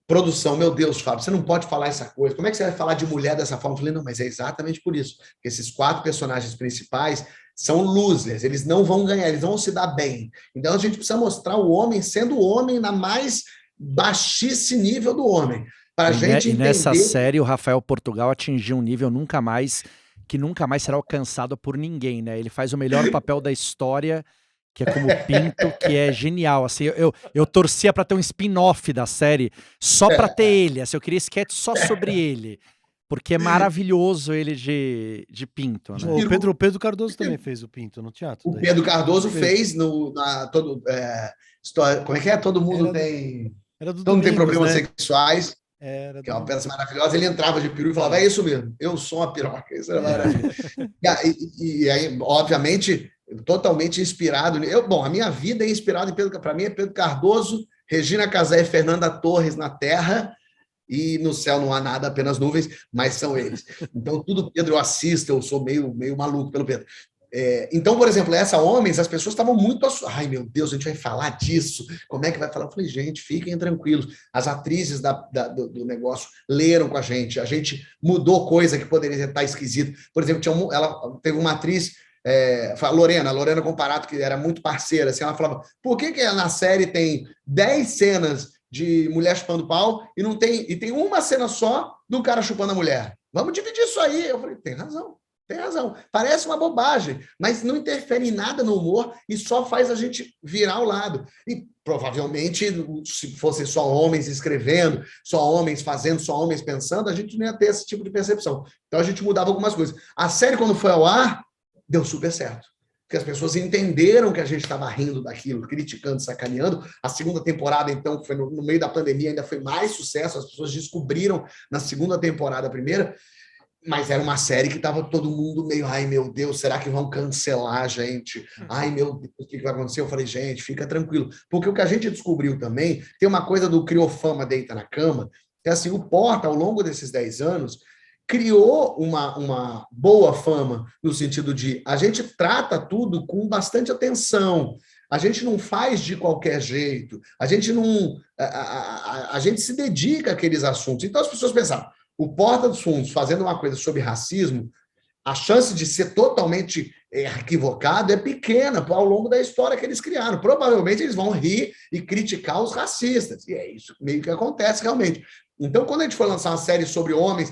produção, meu Deus, Fábio, você não pode falar essa coisa. Como é que você vai falar de mulher dessa forma? Eu falei, não, mas é exatamente por isso. Porque esses 4 personagens principais são losers, eles não vão ganhar, eles vão se dar bem. Então, a gente precisa mostrar o homem sendo o homem na mais baixíssimo nível do homem. Para a gente entender... nessa série, o Rafael Portugal atingiu um nível que nunca mais será alcançado por ninguém, né? Ele faz o melhor papel da história, que é como Pinto, que é genial. Assim, eu torcia para ter um spin-off da série só para ter ele. Assim, eu queria sketch só sobre ele. Porque é maravilhoso ele de Pinto, né? O Pedro Cardoso também fez o Pinto no teatro. O Pedro Cardoso fez como é que é? Todo mundo tem problemas sexuais. Que é uma peça maravilhosa. Ele entrava de peru e falava, é isso mesmo, eu sou uma piroca. Isso era maravilhoso. E aí, obviamente, totalmente inspirado. A minha vida é inspirada em para mim é Pedro Cardoso, Regina Casé e Fernanda Torres na Terra, e no céu não há nada, apenas nuvens, mas são eles. Então, tudo Pedro eu assisto, eu sou meio maluco pelo Pedro. Então, por exemplo, essa Homens, as pessoas estavam muito... Ai, meu Deus, a gente vai falar disso. Como é que vai falar? Eu falei, gente, fiquem tranquilos. As atrizes do negócio leram com a gente mudou coisa que poderia estar esquisita. Por exemplo, ela teve uma atriz, a Lorena Comparato, que era muito parceira, assim, ela falava, por que na série tem 10 cenas de mulher chupando pau e tem uma cena só do cara chupando a mulher? Vamos dividir isso aí. Eu falei, tem razão. Parece uma bobagem, mas não interfere em nada no humor e só faz a gente virar o lado. E provavelmente, se fosse só homens escrevendo, só homens fazendo, só homens pensando, a gente não ia ter esse tipo de percepção. Então a gente mudava algumas coisas. A série, quando foi ao ar, deu super certo. Porque as pessoas entenderam que a gente estava rindo daquilo, criticando, sacaneando. A segunda temporada, então, que foi no meio da pandemia, ainda foi mais sucesso. As pessoas descobriram na segunda temporada a primeira. Mas era uma série que estava todo mundo meio, ai meu Deus, será que vão cancelar a gente? Ai meu Deus, o que vai acontecer? Eu falei, gente, fica tranquilo. Porque o que a gente descobriu também, tem uma coisa do criou fama, deita na cama, que assim, o Porta, ao longo desses 10 anos, criou uma boa fama, no sentido de a gente trata tudo com bastante atenção, a gente não faz de qualquer jeito, a gente não... A gente se dedica àqueles assuntos. Então as pessoas pensavam, o Porta dos Fundos fazendo uma coisa sobre racismo, a chance de ser totalmente equivocado é pequena ao longo da história que eles criaram. Provavelmente eles vão rir e criticar os racistas. E é isso meio que acontece realmente. Então, quando a gente for lançar uma série sobre homens,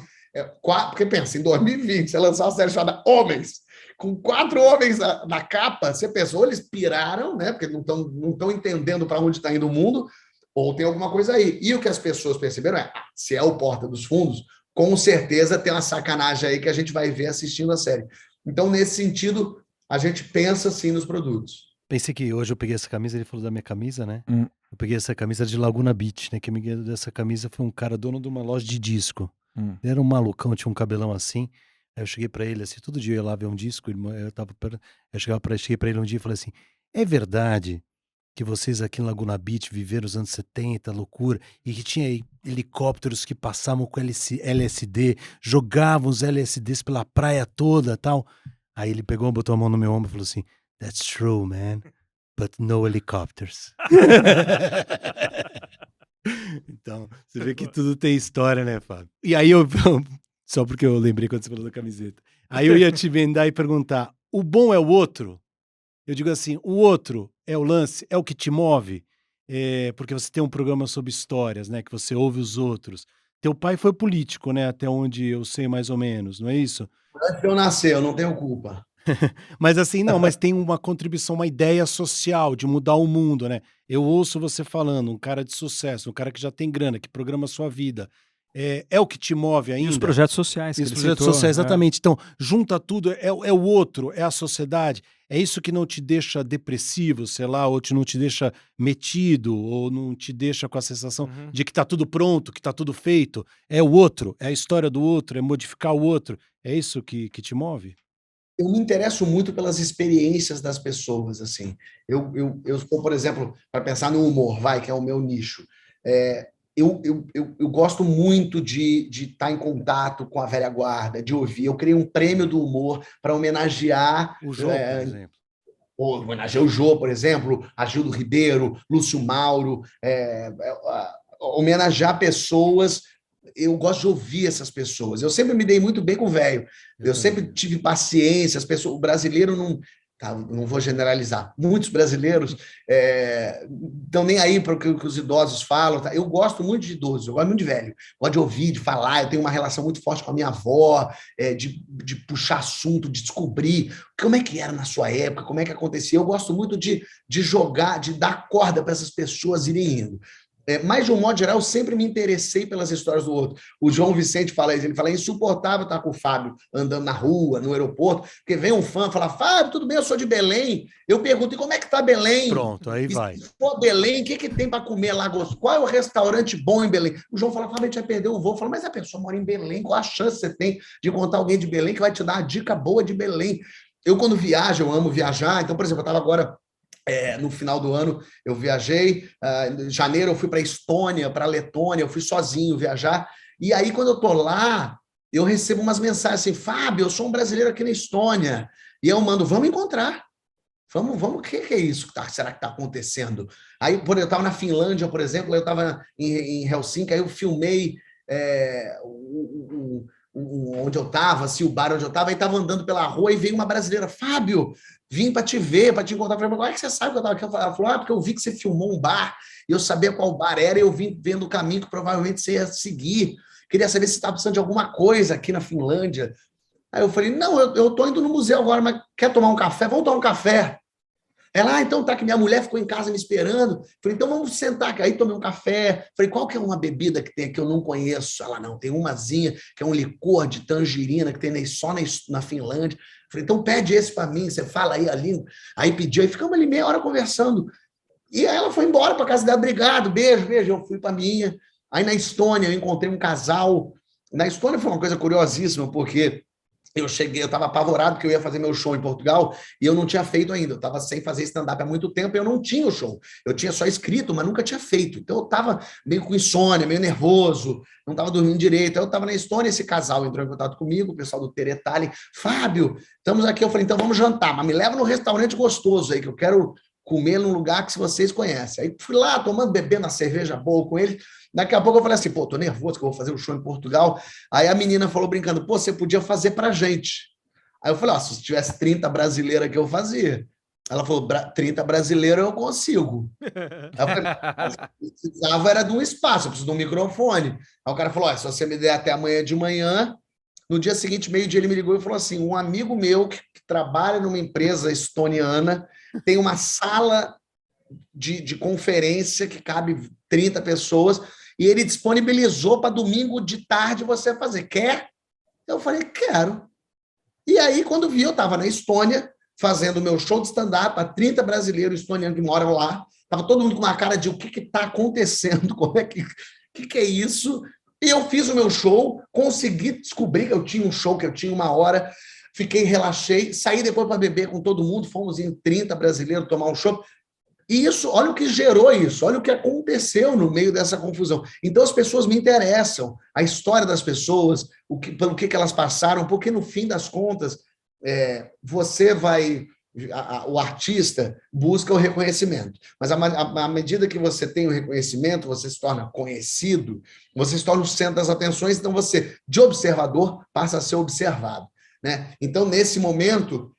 porque pensa, em 2020, você lançar uma série chamada Homens, com 4 homens na capa, você pensou, eles piraram, né? Porque não estão entendendo para onde está indo o mundo, ou tem alguma coisa aí. E o que as pessoas perceberam se é o Porta dos Fundos, com certeza tem uma sacanagem aí que a gente vai ver assistindo a série. Então, nesse sentido, a gente pensa sim nos produtos. Pensei que hoje eu peguei essa camisa, ele falou da minha camisa, né? Hum. Eu peguei essa camisa de Laguna Beach, né? Quem me deu dessa camisa foi um cara dono de uma loja de disco. Ele era um malucão, tinha um cabelão assim. Aí eu cheguei pra ele, assim, todo dia eu ia lá ver um disco, cheguei pra ele um dia e falei assim, é verdade que vocês aqui em Laguna Beach viveram os anos 70, loucura, e que tinha helicópteros que passavam com LSD, jogavam os LSDs pela praia toda, tal. Aí ele pegou, botou a mão no meu ombro e falou assim, that's true, man, but no helicopters. Então, você vê que tudo tem história, né, Fábio? E aí só porque eu lembrei quando você falou da camiseta. Aí eu ia te emendar e perguntar, o bom é o outro? Eu digo assim, o outro é o lance, é o que te move, porque você tem um programa sobre histórias, né, que você ouve os outros. Teu pai foi político, né, até onde eu sei mais ou menos, não é isso? Antes de eu nascer, eu não tenho culpa. Mas assim, não, mas tem uma contribuição, uma ideia social de mudar o mundo, né? Eu ouço você falando, um cara de sucesso, um cara que já tem grana, que programa a sua vida. É o que te move ainda? E os projetos sociais que Os ele projetos citou, sociais, exatamente. Então, junta tudo, é o outro, é a sociedade. É isso que não te deixa depressivo, sei lá, ou não te deixa metido, ou não te deixa com a sensação de que tá tudo pronto, que tá tudo feito. É o outro, é a história do outro, é modificar o outro. É isso que te move? Eu me interesso muito pelas experiências das pessoas, assim. Eu sou, por exemplo, para pensar no humor, que é o meu nicho. Eu gosto muito de estar em contato com a velha guarda, de ouvir. Eu criei um prêmio do humor para homenagear... O Jô, por exemplo. Homenagear o Jô, por exemplo, Agildo Ribeiro, Lúcio Mauro, homenagear pessoas. Eu gosto de ouvir essas pessoas. Eu sempre me dei muito bem com o velho. Eu sempre tive paciência. O brasileiro não... Tá, não vou generalizar. Muitos brasileiros estão nem aí para o que os idosos falam. Tá? Eu gosto muito de idosos, eu gosto muito de velho. Gosto de ouvir, de falar. Eu tenho uma relação muito forte com a minha avó, de puxar assunto, de descobrir como é que era na sua época, como é que acontecia. Eu gosto muito de jogar, de dar corda para essas pessoas irem indo. Mas, de um modo geral, eu sempre me interessei pelas histórias do outro. O João Vicente fala isso, ele fala, é insuportável estar com o Fábio andando na rua, no aeroporto, porque vem um fã fala, Fábio, tudo bem, eu sou de Belém. Eu pergunto, e como é que está Belém? Pronto, aí vai. Se for Belém, o que tem para comer lá? Qual é o restaurante bom em Belém? O João fala, Fábio, a gente vai perder o voo. Eu falo, mas a pessoa mora em Belém, qual a chance você tem de encontrar alguém de Belém que vai te dar uma dica boa de Belém? Eu, quando viajo, eu amo viajar. Então, por exemplo, eu estava agora... no final do ano eu viajei, em janeiro eu fui para a Estônia, para a Letônia, eu fui sozinho viajar, e aí quando eu estou lá, eu recebo umas mensagens assim, Fábio, eu sou um brasileiro aqui na Estônia, e eu mando, vamos encontrar, vamos, o que é isso? Será que está acontecendo? Aí eu estava na Finlândia, por exemplo, eu estava em Helsinki, aí eu filmei onde eu estava, assim, o bar onde eu estava, aí estava andando pela rua e veio uma brasileira, Fábio, vim para te ver, para te encontrar. Eu falei, como é que você sabe que eu estava aqui? Ela falou, porque eu vi que você filmou um bar, e eu sabia qual bar era, e eu vim vendo o caminho que provavelmente você ia seguir. Queria saber se você estava precisando de alguma coisa aqui na Finlândia. Aí eu falei, não, eu estou indo no museu agora, mas quer tomar um café? Vamos tomar um café. Ela, então tá, que minha mulher ficou em casa me esperando. Falei, então vamos sentar aqui. Aí tomei um café. Falei, qual que é uma bebida que tem que eu não conheço? Ela, não, tem umazinha, que é um licor de tangerina, que tem só na Finlândia. Falei, então pede esse para mim, você fala aí a língua. Aí pediu, aí ficamos ali meia hora conversando. E aí ela foi embora para casa dela, obrigado, beijo. Eu fui para minha. Aí na Estônia eu encontrei um casal. Na Estônia foi uma coisa curiosíssima, porque... eu estava apavorado porque eu ia fazer meu show em Portugal e eu não tinha feito ainda. Eu estava sem fazer stand-up há muito tempo e eu não tinha o show. Eu tinha só escrito, mas nunca tinha feito. Então eu estava meio com insônia, meio nervoso, não estava dormindo direito. Aí eu estava na Estônia, esse casal entrou em contato comigo, o pessoal do Teretali. Fábio, estamos aqui. Eu falei, então vamos jantar, mas me leva num restaurante gostoso aí, que eu quero comer num lugar que vocês conhecem. Aí fui lá, tomando, bebendo uma cerveja boa com eles. Daqui a pouco eu falei assim, pô, tô nervoso que eu vou fazer um show em Portugal. Aí a menina falou brincando, pô, você podia fazer pra gente. Aí eu falei, ó, se tivesse 30 brasileiras que eu fazia. Ela falou, 30 brasileiros eu consigo. Aí eu falei, mas eu precisava era de um espaço, eu preciso de um microfone. Aí o cara falou, ó, se você me der até amanhã de manhã, no dia seguinte, meio-dia, ele me ligou e falou assim, um amigo meu que trabalha numa empresa estoniana tem uma sala de conferência que cabe 30 pessoas e ele disponibilizou para domingo de tarde você fazer. Quer? Eu falei, quero. E aí, quando vi, eu estava na Estônia, fazendo meu show de stand-up para 30 brasileiros estonianos que moram lá. Estava todo mundo com uma cara de o que está acontecendo, como é que é isso? E eu fiz o meu show, consegui descobrir que eu tinha um show, que eu tinha 1 hora, fiquei, relaxei, saí depois para beber com todo mundo, fomos em 30 brasileiros tomar um show. E isso, olha o que gerou isso, olha o que aconteceu no meio dessa confusão. Então as pessoas me interessam, a história das pessoas, pelo que elas passaram, porque no fim das contas, você vai... O artista busca o reconhecimento, mas à medida que você tem o reconhecimento, você se torna conhecido, você se torna o centro das atenções, então você, de observador, passa a ser observado, né? Então, nesse momento,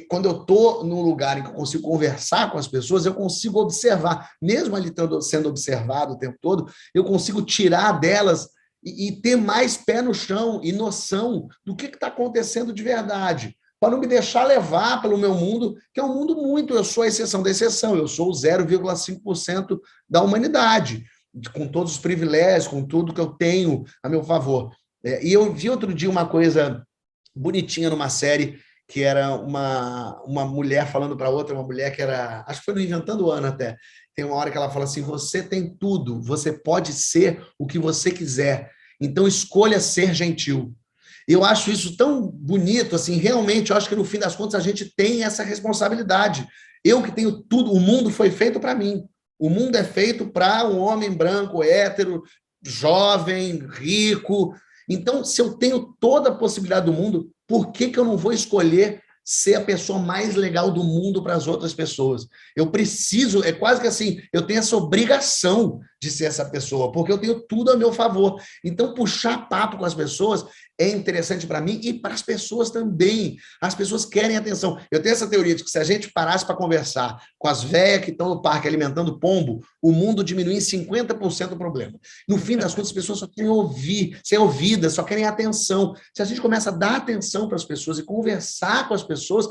quando eu estou num lugar em que eu consigo conversar com as pessoas, eu consigo observar, mesmo ali sendo observado o tempo todo, eu consigo tirar delas e ter mais pé no chão e noção do que está acontecendo de verdade, para não me deixar levar pelo meu mundo, que é um mundo muito, eu sou a exceção da exceção, eu sou o 0,5% da humanidade, com todos os privilégios, com tudo que eu tenho a meu favor. E eu vi outro dia uma coisa bonitinha numa série, que era uma mulher falando para outra, uma mulher que era, acho que foi no Inventando o Ano até, tem uma hora que ela fala assim, você tem tudo, você pode ser o que você quiser, então escolha ser gentil. Eu acho isso tão bonito, assim, realmente, eu acho que no fim das contas a gente tem essa responsabilidade. Eu que tenho tudo, o mundo foi feito para mim. O mundo é feito para um homem branco, hétero, jovem, rico. Então, se eu tenho toda a possibilidade do mundo, por que eu não vou escolher ser a pessoa mais legal do mundo para as outras pessoas? Eu preciso, é quase que assim, eu tenho essa obrigação de ser essa pessoa, porque eu tenho tudo a meu favor. Então, puxar papo com as pessoas é interessante para mim e para as pessoas também. As pessoas querem atenção. Eu tenho essa teoria de que se a gente parasse para conversar com as velhas que estão no parque alimentando pombo, o mundo diminui em 50% o problema. No fim das contas, as pessoas só querem ouvir, ser ouvidas, só querem atenção. Se a gente começa a dar atenção para as pessoas e conversar com as pessoas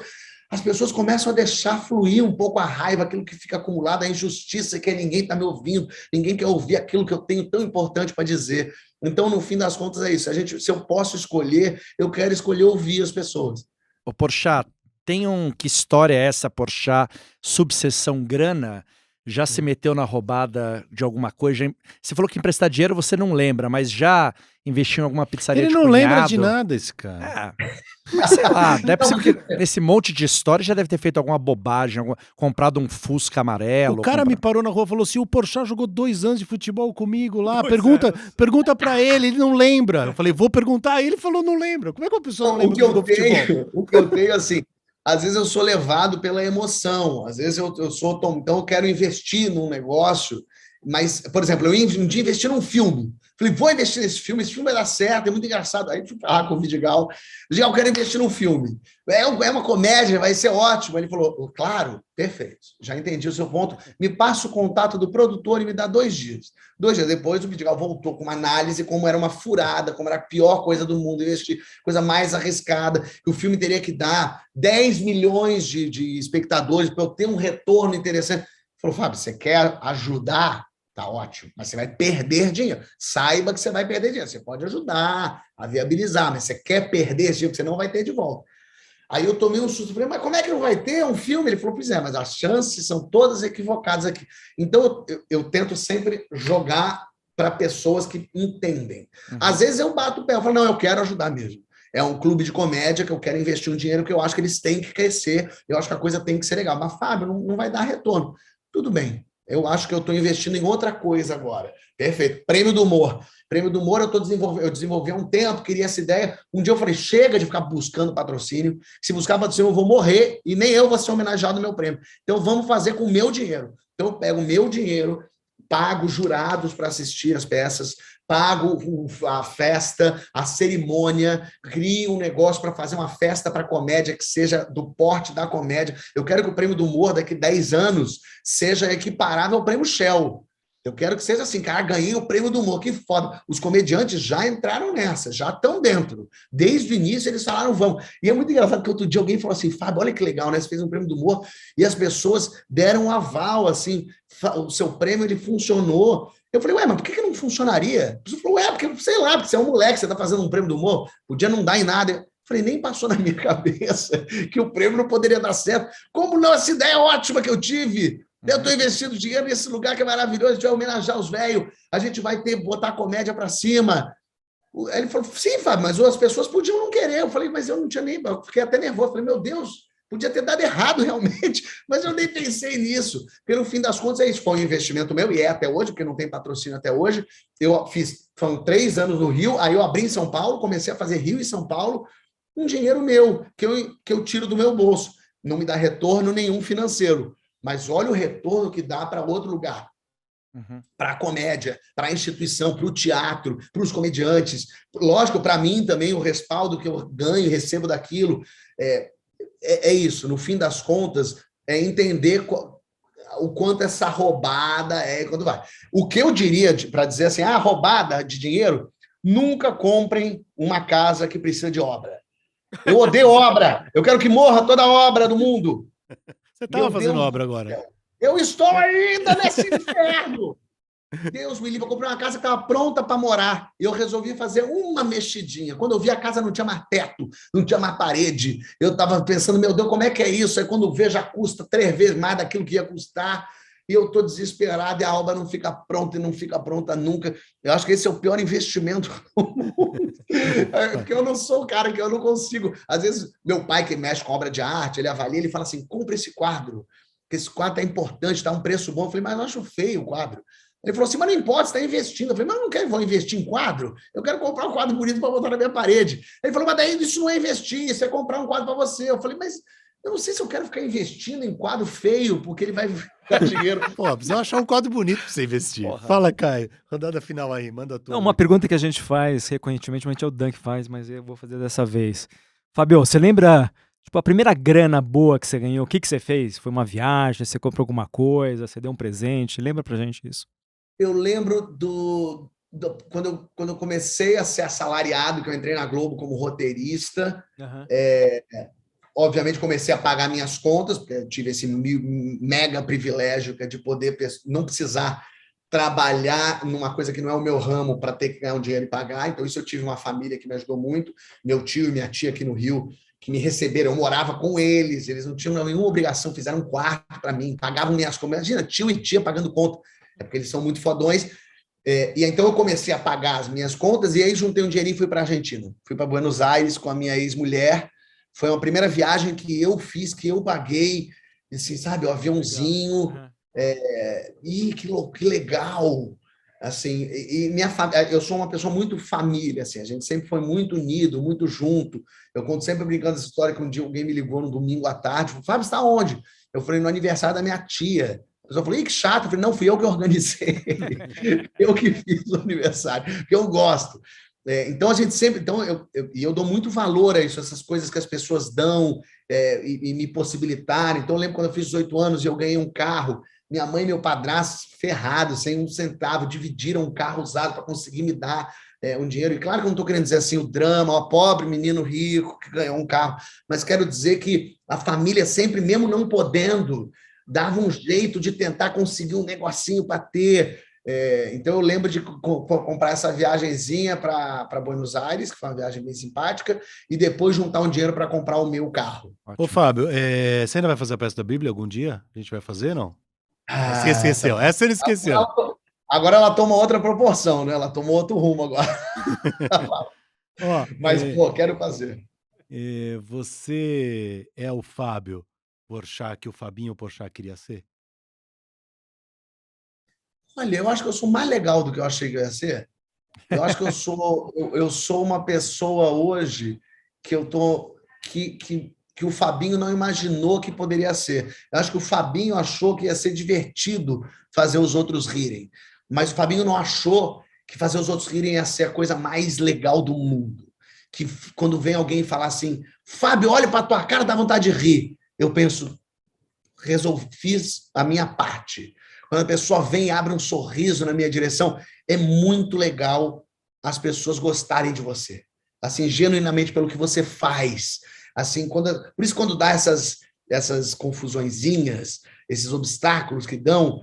começam a deixar fluir um pouco a raiva, aquilo que fica acumulado, a injustiça, que ninguém está me ouvindo, ninguém quer ouvir aquilo que eu tenho tão importante para dizer. Então, no fim das contas, é isso. Se eu posso escolher, eu quero escolher ouvir as pessoas. Ô Porchat, que história é essa, Porchat? Subseção grana? Já se meteu na roubada de alguma coisa? Você falou que emprestar dinheiro você não lembra, mas já investiu em alguma pizzaria Ele de não cunhado? lembra de nada, esse cara. Mas sei lá, deve ser porque nesse monte de história já deve ter feito alguma bobagem, comprado um Fusca amarelo. O cara me parou na rua e falou assim, o Porchat jogou 2 anos de futebol comigo lá, 2 pergunta pra ele não lembra. Eu falei, vou perguntar, aí ele falou, não lembra. Como é que a pessoa não lembra que jogou futebol? O que eu tenho, assim, às vezes eu sou levado pela emoção, às vezes eu sou, então eu quero investir num negócio, mas, por exemplo, eu um dia investi num filme. Falei, vou investir nesse filme, esse filme vai dar certo, é muito engraçado. Aí fui falar com o Vidigal. Vidigal, eu quero investir num filme. É uma comédia, vai ser ótimo. Ele falou, claro, perfeito, já entendi o seu ponto. Me passa o contato do produtor e me dá 2 dias. 2 dias depois, o Vidigal voltou com uma análise, como era uma furada, como era a pior coisa do mundo investir, coisa mais arriscada, que o filme teria que dar 10 milhões de espectadores para eu ter um retorno interessante. Ele falou, Fábio, você quer ajudar? Tá ótimo, mas você vai perder dinheiro. Saiba que você vai perder dinheiro. Você pode ajudar a viabilizar, mas você quer perder esse dinheiro que você não vai ter de volta. Aí eu tomei um susto, falei, mas como é que não vai ter um filme? Ele falou, pois é, mas as chances são todas equivocadas aqui. Então eu tento sempre jogar para pessoas que entendem. Às vezes eu bato o pé, eu falo, não, eu quero ajudar mesmo. É um clube de comédia que eu quero investir um dinheiro que eu acho que eles têm que crescer, eu acho que a coisa tem que ser legal. Mas, Fábio, não vai dar retorno. Tudo bem. Eu acho que eu estou investindo em outra coisa agora. Perfeito. Prêmio do Humor. Prêmio do Humor eu desenvolvi há um tempo, queria essa ideia. Um dia eu falei, chega de ficar buscando patrocínio. Se buscar patrocínio, eu vou morrer e nem eu vou ser homenageado no meu prêmio. Então, vamos fazer com o meu dinheiro. Então, eu pego o meu dinheiro, pago jurados para assistir as peças, pago a festa, a cerimônia, crio um negócio para fazer uma festa para comédia que seja do porte da comédia. Eu quero que o prêmio do humor daqui a 10 anos seja equiparável ao prêmio Shell. Eu quero que seja assim, cara, ganhei o prêmio do humor, que foda. Os comediantes já entraram nessa, já estão dentro. Desde o início eles falaram, vamos. E é muito engraçado que outro dia alguém falou assim, Fábio, olha que legal, né? Você fez um prêmio do humor e as pessoas deram um aval, assim, o seu prêmio, ele funcionou. Eu falei, ué, mas por que não funcionaria? A pessoa falou, porque, sei lá, porque você é um moleque, você está fazendo um prêmio do humor, podia não dar em nada. Eu falei, nem passou na minha cabeça que o prêmio não poderia dar certo. Como não, essa ideia ótima que eu tive. Eu estou investindo dinheiro nesse lugar que é maravilhoso, a gente vai homenagear os velhos, a gente vai botar a comédia para cima. Aí ele falou, sim, Fábio, mas as pessoas podiam não querer. Eu falei, mas eu não tinha nem... Eu fiquei até nervoso. Eu falei, meu Deus, podia ter dado errado realmente, mas eu nem pensei nisso. Porque no fim das contas, isso foi um investimento meu, e é até hoje, porque não tem patrocínio até hoje. Eu fiz, foram 3 anos no Rio, aí eu abri em São Paulo, comecei a fazer Rio e São Paulo, um dinheiro meu, que eu tiro do meu bolso. Não me dá retorno nenhum financeiro. Mas olha o retorno que dá para outro lugar. Para a comédia, para a instituição, para o teatro, para os comediantes. Lógico, para mim também, o respaldo que eu ganho e recebo daquilo. É isso, no fim das contas, é entender o quanto essa roubada é quando vai. O que eu diria para dizer assim, roubada de dinheiro, nunca comprem uma casa que precisa de obra. Eu odeio obra. Eu quero que morra toda a obra do mundo. Você estava fazendo obra agora. Eu estou ainda nesse inferno. Deus me livre, eu comprei uma casa que estava pronta para morar. E eu resolvi fazer uma mexidinha. Quando eu vi a casa não tinha mais teto, não tinha mais parede. Eu estava pensando, meu Deus, como é que é isso? Aí quando vê, já custa 3 vezes mais daquilo que ia custar. E eu estou desesperado e a obra não fica pronta e não fica pronta nunca. Eu acho que esse é o pior investimento do mundo. Porque eu não sou o cara que eu não consigo. Às vezes, meu pai que mexe com obra de arte, ele avalia, ele fala assim, compra esse quadro, porque esse quadro é importante, está um preço bom. Eu falei, mas eu acho feio o quadro. Ele falou assim, mas não importa, você está investindo. Eu falei, mas eu não quero vou investir em quadro, eu quero comprar um quadro bonito para botar na minha parede. Ele falou, mas daí isso não é investir, isso é comprar um quadro para você. Eu falei, mas eu não sei se eu quero ficar investindo em quadro feio, porque ele vai dar dinheiro. Pô, precisa achar um quadro bonito para você investir. Porra. Fala, Caio. Rodada final aí, manda tudo. Não, uma pergunta que a gente faz recorrentemente, é o Dan que faz, mas eu vou fazer dessa vez. Fábio, você lembra, tipo, a primeira grana boa que você ganhou? O que você fez? Foi uma viagem? Você comprou alguma coisa? Você deu um presente? Lembra pra gente isso? Eu lembro quando eu comecei a ser assalariado, que eu entrei na Globo como roteirista, obviamente comecei a pagar minhas contas, porque eu tive esse mega privilégio que é de poder não precisar trabalhar numa coisa que não é o meu ramo para ter que ganhar um dinheiro e pagar. Então isso eu tive uma família que me ajudou muito, meu tio e minha tia aqui no Rio, que me receberam, eu morava com eles, eles não tinham nenhuma obrigação, fizeram um quarto para mim, pagavam minhas contas. Imagina, tio e tia pagando conta, é porque eles são muito fodões. E então eu comecei a pagar as minhas contas e aí juntei um dinheirinho e fui para a Argentina. Fui para Buenos Aires com a minha ex-mulher. Foi uma primeira viagem que eu fiz, que eu paguei, assim, sabe, o aviãozinho. Que legal! Assim, minha família, eu sou uma pessoa muito família, assim, a gente sempre foi muito unido, muito junto. Eu conto sempre brincando essa história que um dia alguém me ligou no domingo à tarde, falou, Fábio, você está onde? Eu falei, no aniversário da minha tia. A pessoa falou, que chato. Eu falei, não, fui eu que organizei. Eu que fiz o aniversário, porque eu gosto. Então, a gente sempre... Então, eu dou muito valor a isso, essas coisas que as pessoas dão e me possibilitarem. Então, eu lembro quando eu fiz 18 anos e eu ganhei um carro, minha mãe e meu padrasto ferrados, sem um centavo, dividiram um carro usado para conseguir me dar um dinheiro. E claro que eu não estou querendo dizer assim o drama, o pobre menino rico que ganhou um carro, mas quero dizer que a família sempre, mesmo não podendo, dava um jeito de tentar conseguir um negocinho para ter. Então, eu lembro de comprar essa viagenzinha para Buenos Aires, que foi uma viagem bem simpática, e depois juntar um dinheiro para comprar o meu carro. Ô, Fábio, você ainda vai fazer a peça da Bíblia algum dia? A gente vai fazer, não? Você esqueceu. Essa você não esqueceu. Agora ela toma outra proporção, né? Ela tomou outro rumo agora. Mas, quero fazer. Você é o Fábio Porchat que o Fabinho Porchat queria ser? Olha, eu acho que eu sou mais legal do que eu achei que eu ia ser. Eu acho que eu sou uma pessoa hoje que eu tô que que o Fabinho não imaginou que poderia ser. Eu acho que o Fabinho achou que ia ser divertido fazer os outros rirem, mas o Fabinho não achou que fazer os outros rirem ia ser a coisa mais legal do mundo. Que quando vem alguém falar assim, Fábio, olha para tua cara, dá vontade de rir. Eu penso, fiz a minha parte. Quando a pessoa vem e abre um sorriso na minha direção, é muito legal as pessoas gostarem de você. Assim, genuinamente pelo que você faz. Assim, por isso, quando dá essas confusõezinhas, esses obstáculos que dão,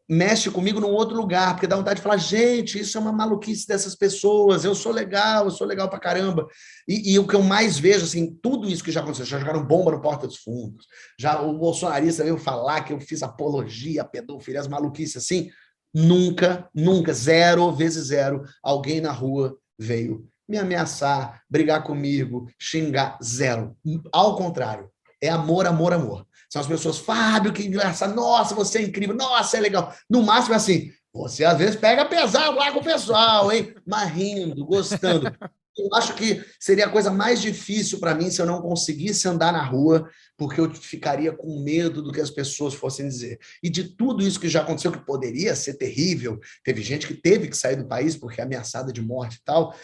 mexe comigo num outro lugar, porque dá vontade de falar, gente, isso é uma maluquice dessas pessoas, eu sou legal pra caramba. E o que eu mais vejo, assim, tudo isso que já aconteceu, já jogaram bomba no Porta dos Fundos, já o bolsonarista veio falar que eu fiz apologia, pedofilia, as maluquices assim, nunca, 0 vezes 0, alguém na rua veio me ameaçar, brigar comigo, xingar, 0. Ao contrário, é amor, amor, amor. São as pessoas, Fábio, que engraçado, nossa, você é incrível, nossa, é legal. No máximo é assim, você às vezes pega pesado lá com o pessoal, hein? Mas rindo, gostando. Eu acho que seria a coisa mais difícil para mim se eu não conseguisse andar na rua, porque eu ficaria com medo do que as pessoas fossem dizer. E de tudo isso que já aconteceu, que poderia ser terrível, teve gente que teve que sair do país porque é ameaçada de morte e tal,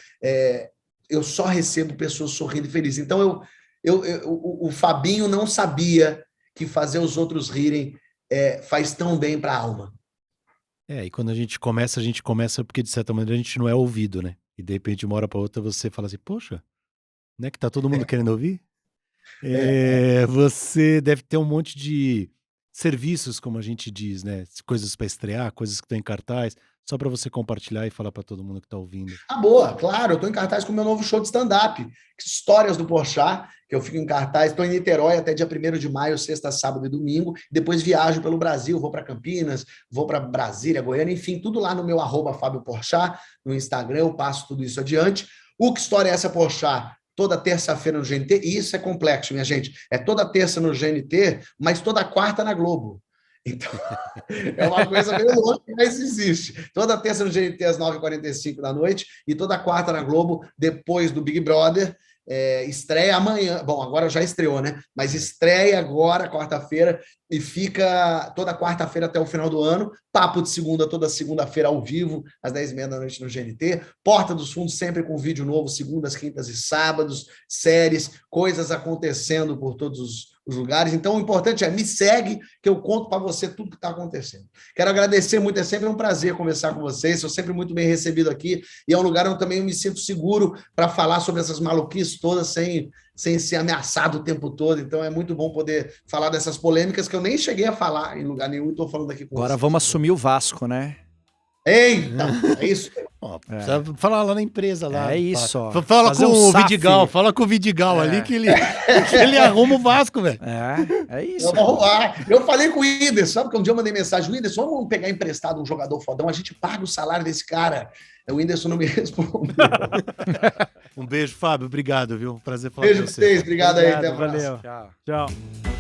eu só recebo pessoas sorrindo e felizes. Então, o Fabinho não sabia que fazer os outros rirem faz tão bem para a alma. E quando a gente começa porque, de certa maneira, a gente não é ouvido, né? E, de repente, de uma hora para outra, você fala assim, poxa, né, que tá todo mundo querendo ouvir? Você deve ter um monte de serviços, como a gente diz, né? Coisas para estrear, coisas que estão em cartaz, só para você compartilhar e falar para todo mundo que tá ouvindo. Boa, claro, eu estou em cartaz com o meu novo show de stand-up, Histórias do Porchat, que eu fico em cartaz, estou em Niterói até dia 1º de maio, sexta, sábado e domingo, depois viajo pelo Brasil, vou para Campinas, vou para Brasília, Goiânia, enfim, tudo lá no meu @Fábio Porchat, no Instagram, eu passo tudo isso adiante. O Que História é essa, Porchat? Toda terça-feira no GNT, e isso é complexo, minha gente, é toda terça no GNT, mas toda quarta na Globo. Então, é uma coisa meio louca, mas existe. Toda terça no GNT às 9h45 da noite e toda quarta na Globo, depois do Big Brother. Estreia amanhã. Bom, agora já estreou, né? Mas estreia agora, quarta-feira, e fica toda quarta-feira até o final do ano. Papo de Segunda, toda segunda-feira ao vivo, às 10h30 da noite no GNT. Porta dos Fundos sempre com vídeo novo, segundas, quintas e sábados. Séries, coisas acontecendo por todos os lugares. Então, o importante é me segue, que eu conto para você tudo que está acontecendo. Quero agradecer muito, é sempre um prazer conversar com vocês, sou sempre muito bem recebido aqui, e é um lugar onde também eu me sinto seguro para falar sobre essas maluquices todas, sem ser ameaçado o tempo todo. Então, é muito bom poder falar dessas polêmicas que eu nem cheguei a falar em lugar nenhum, estou falando aqui com Agora vocês. vamos assumir o Vasco, né? Eita, é isso. Precisa falar lá na empresa lá. É isso, ó. Fala Fazer com um o SAF. Vidigal, fala com o Vidigal ali que ele arruma o Vasco, velho. É isso. Eu falei com o Whindersson, sabe que um dia eu mandei mensagem, Whindersson, vamos pegar emprestado um jogador fodão, a gente paga o salário desse cara. O Whindersson não me respondeu. Um beijo, Fábio, obrigado, viu? Prazer falar Beijo com pra você. vocês, obrigado aí, até a Valeu. próxima. Tchau. Tchau.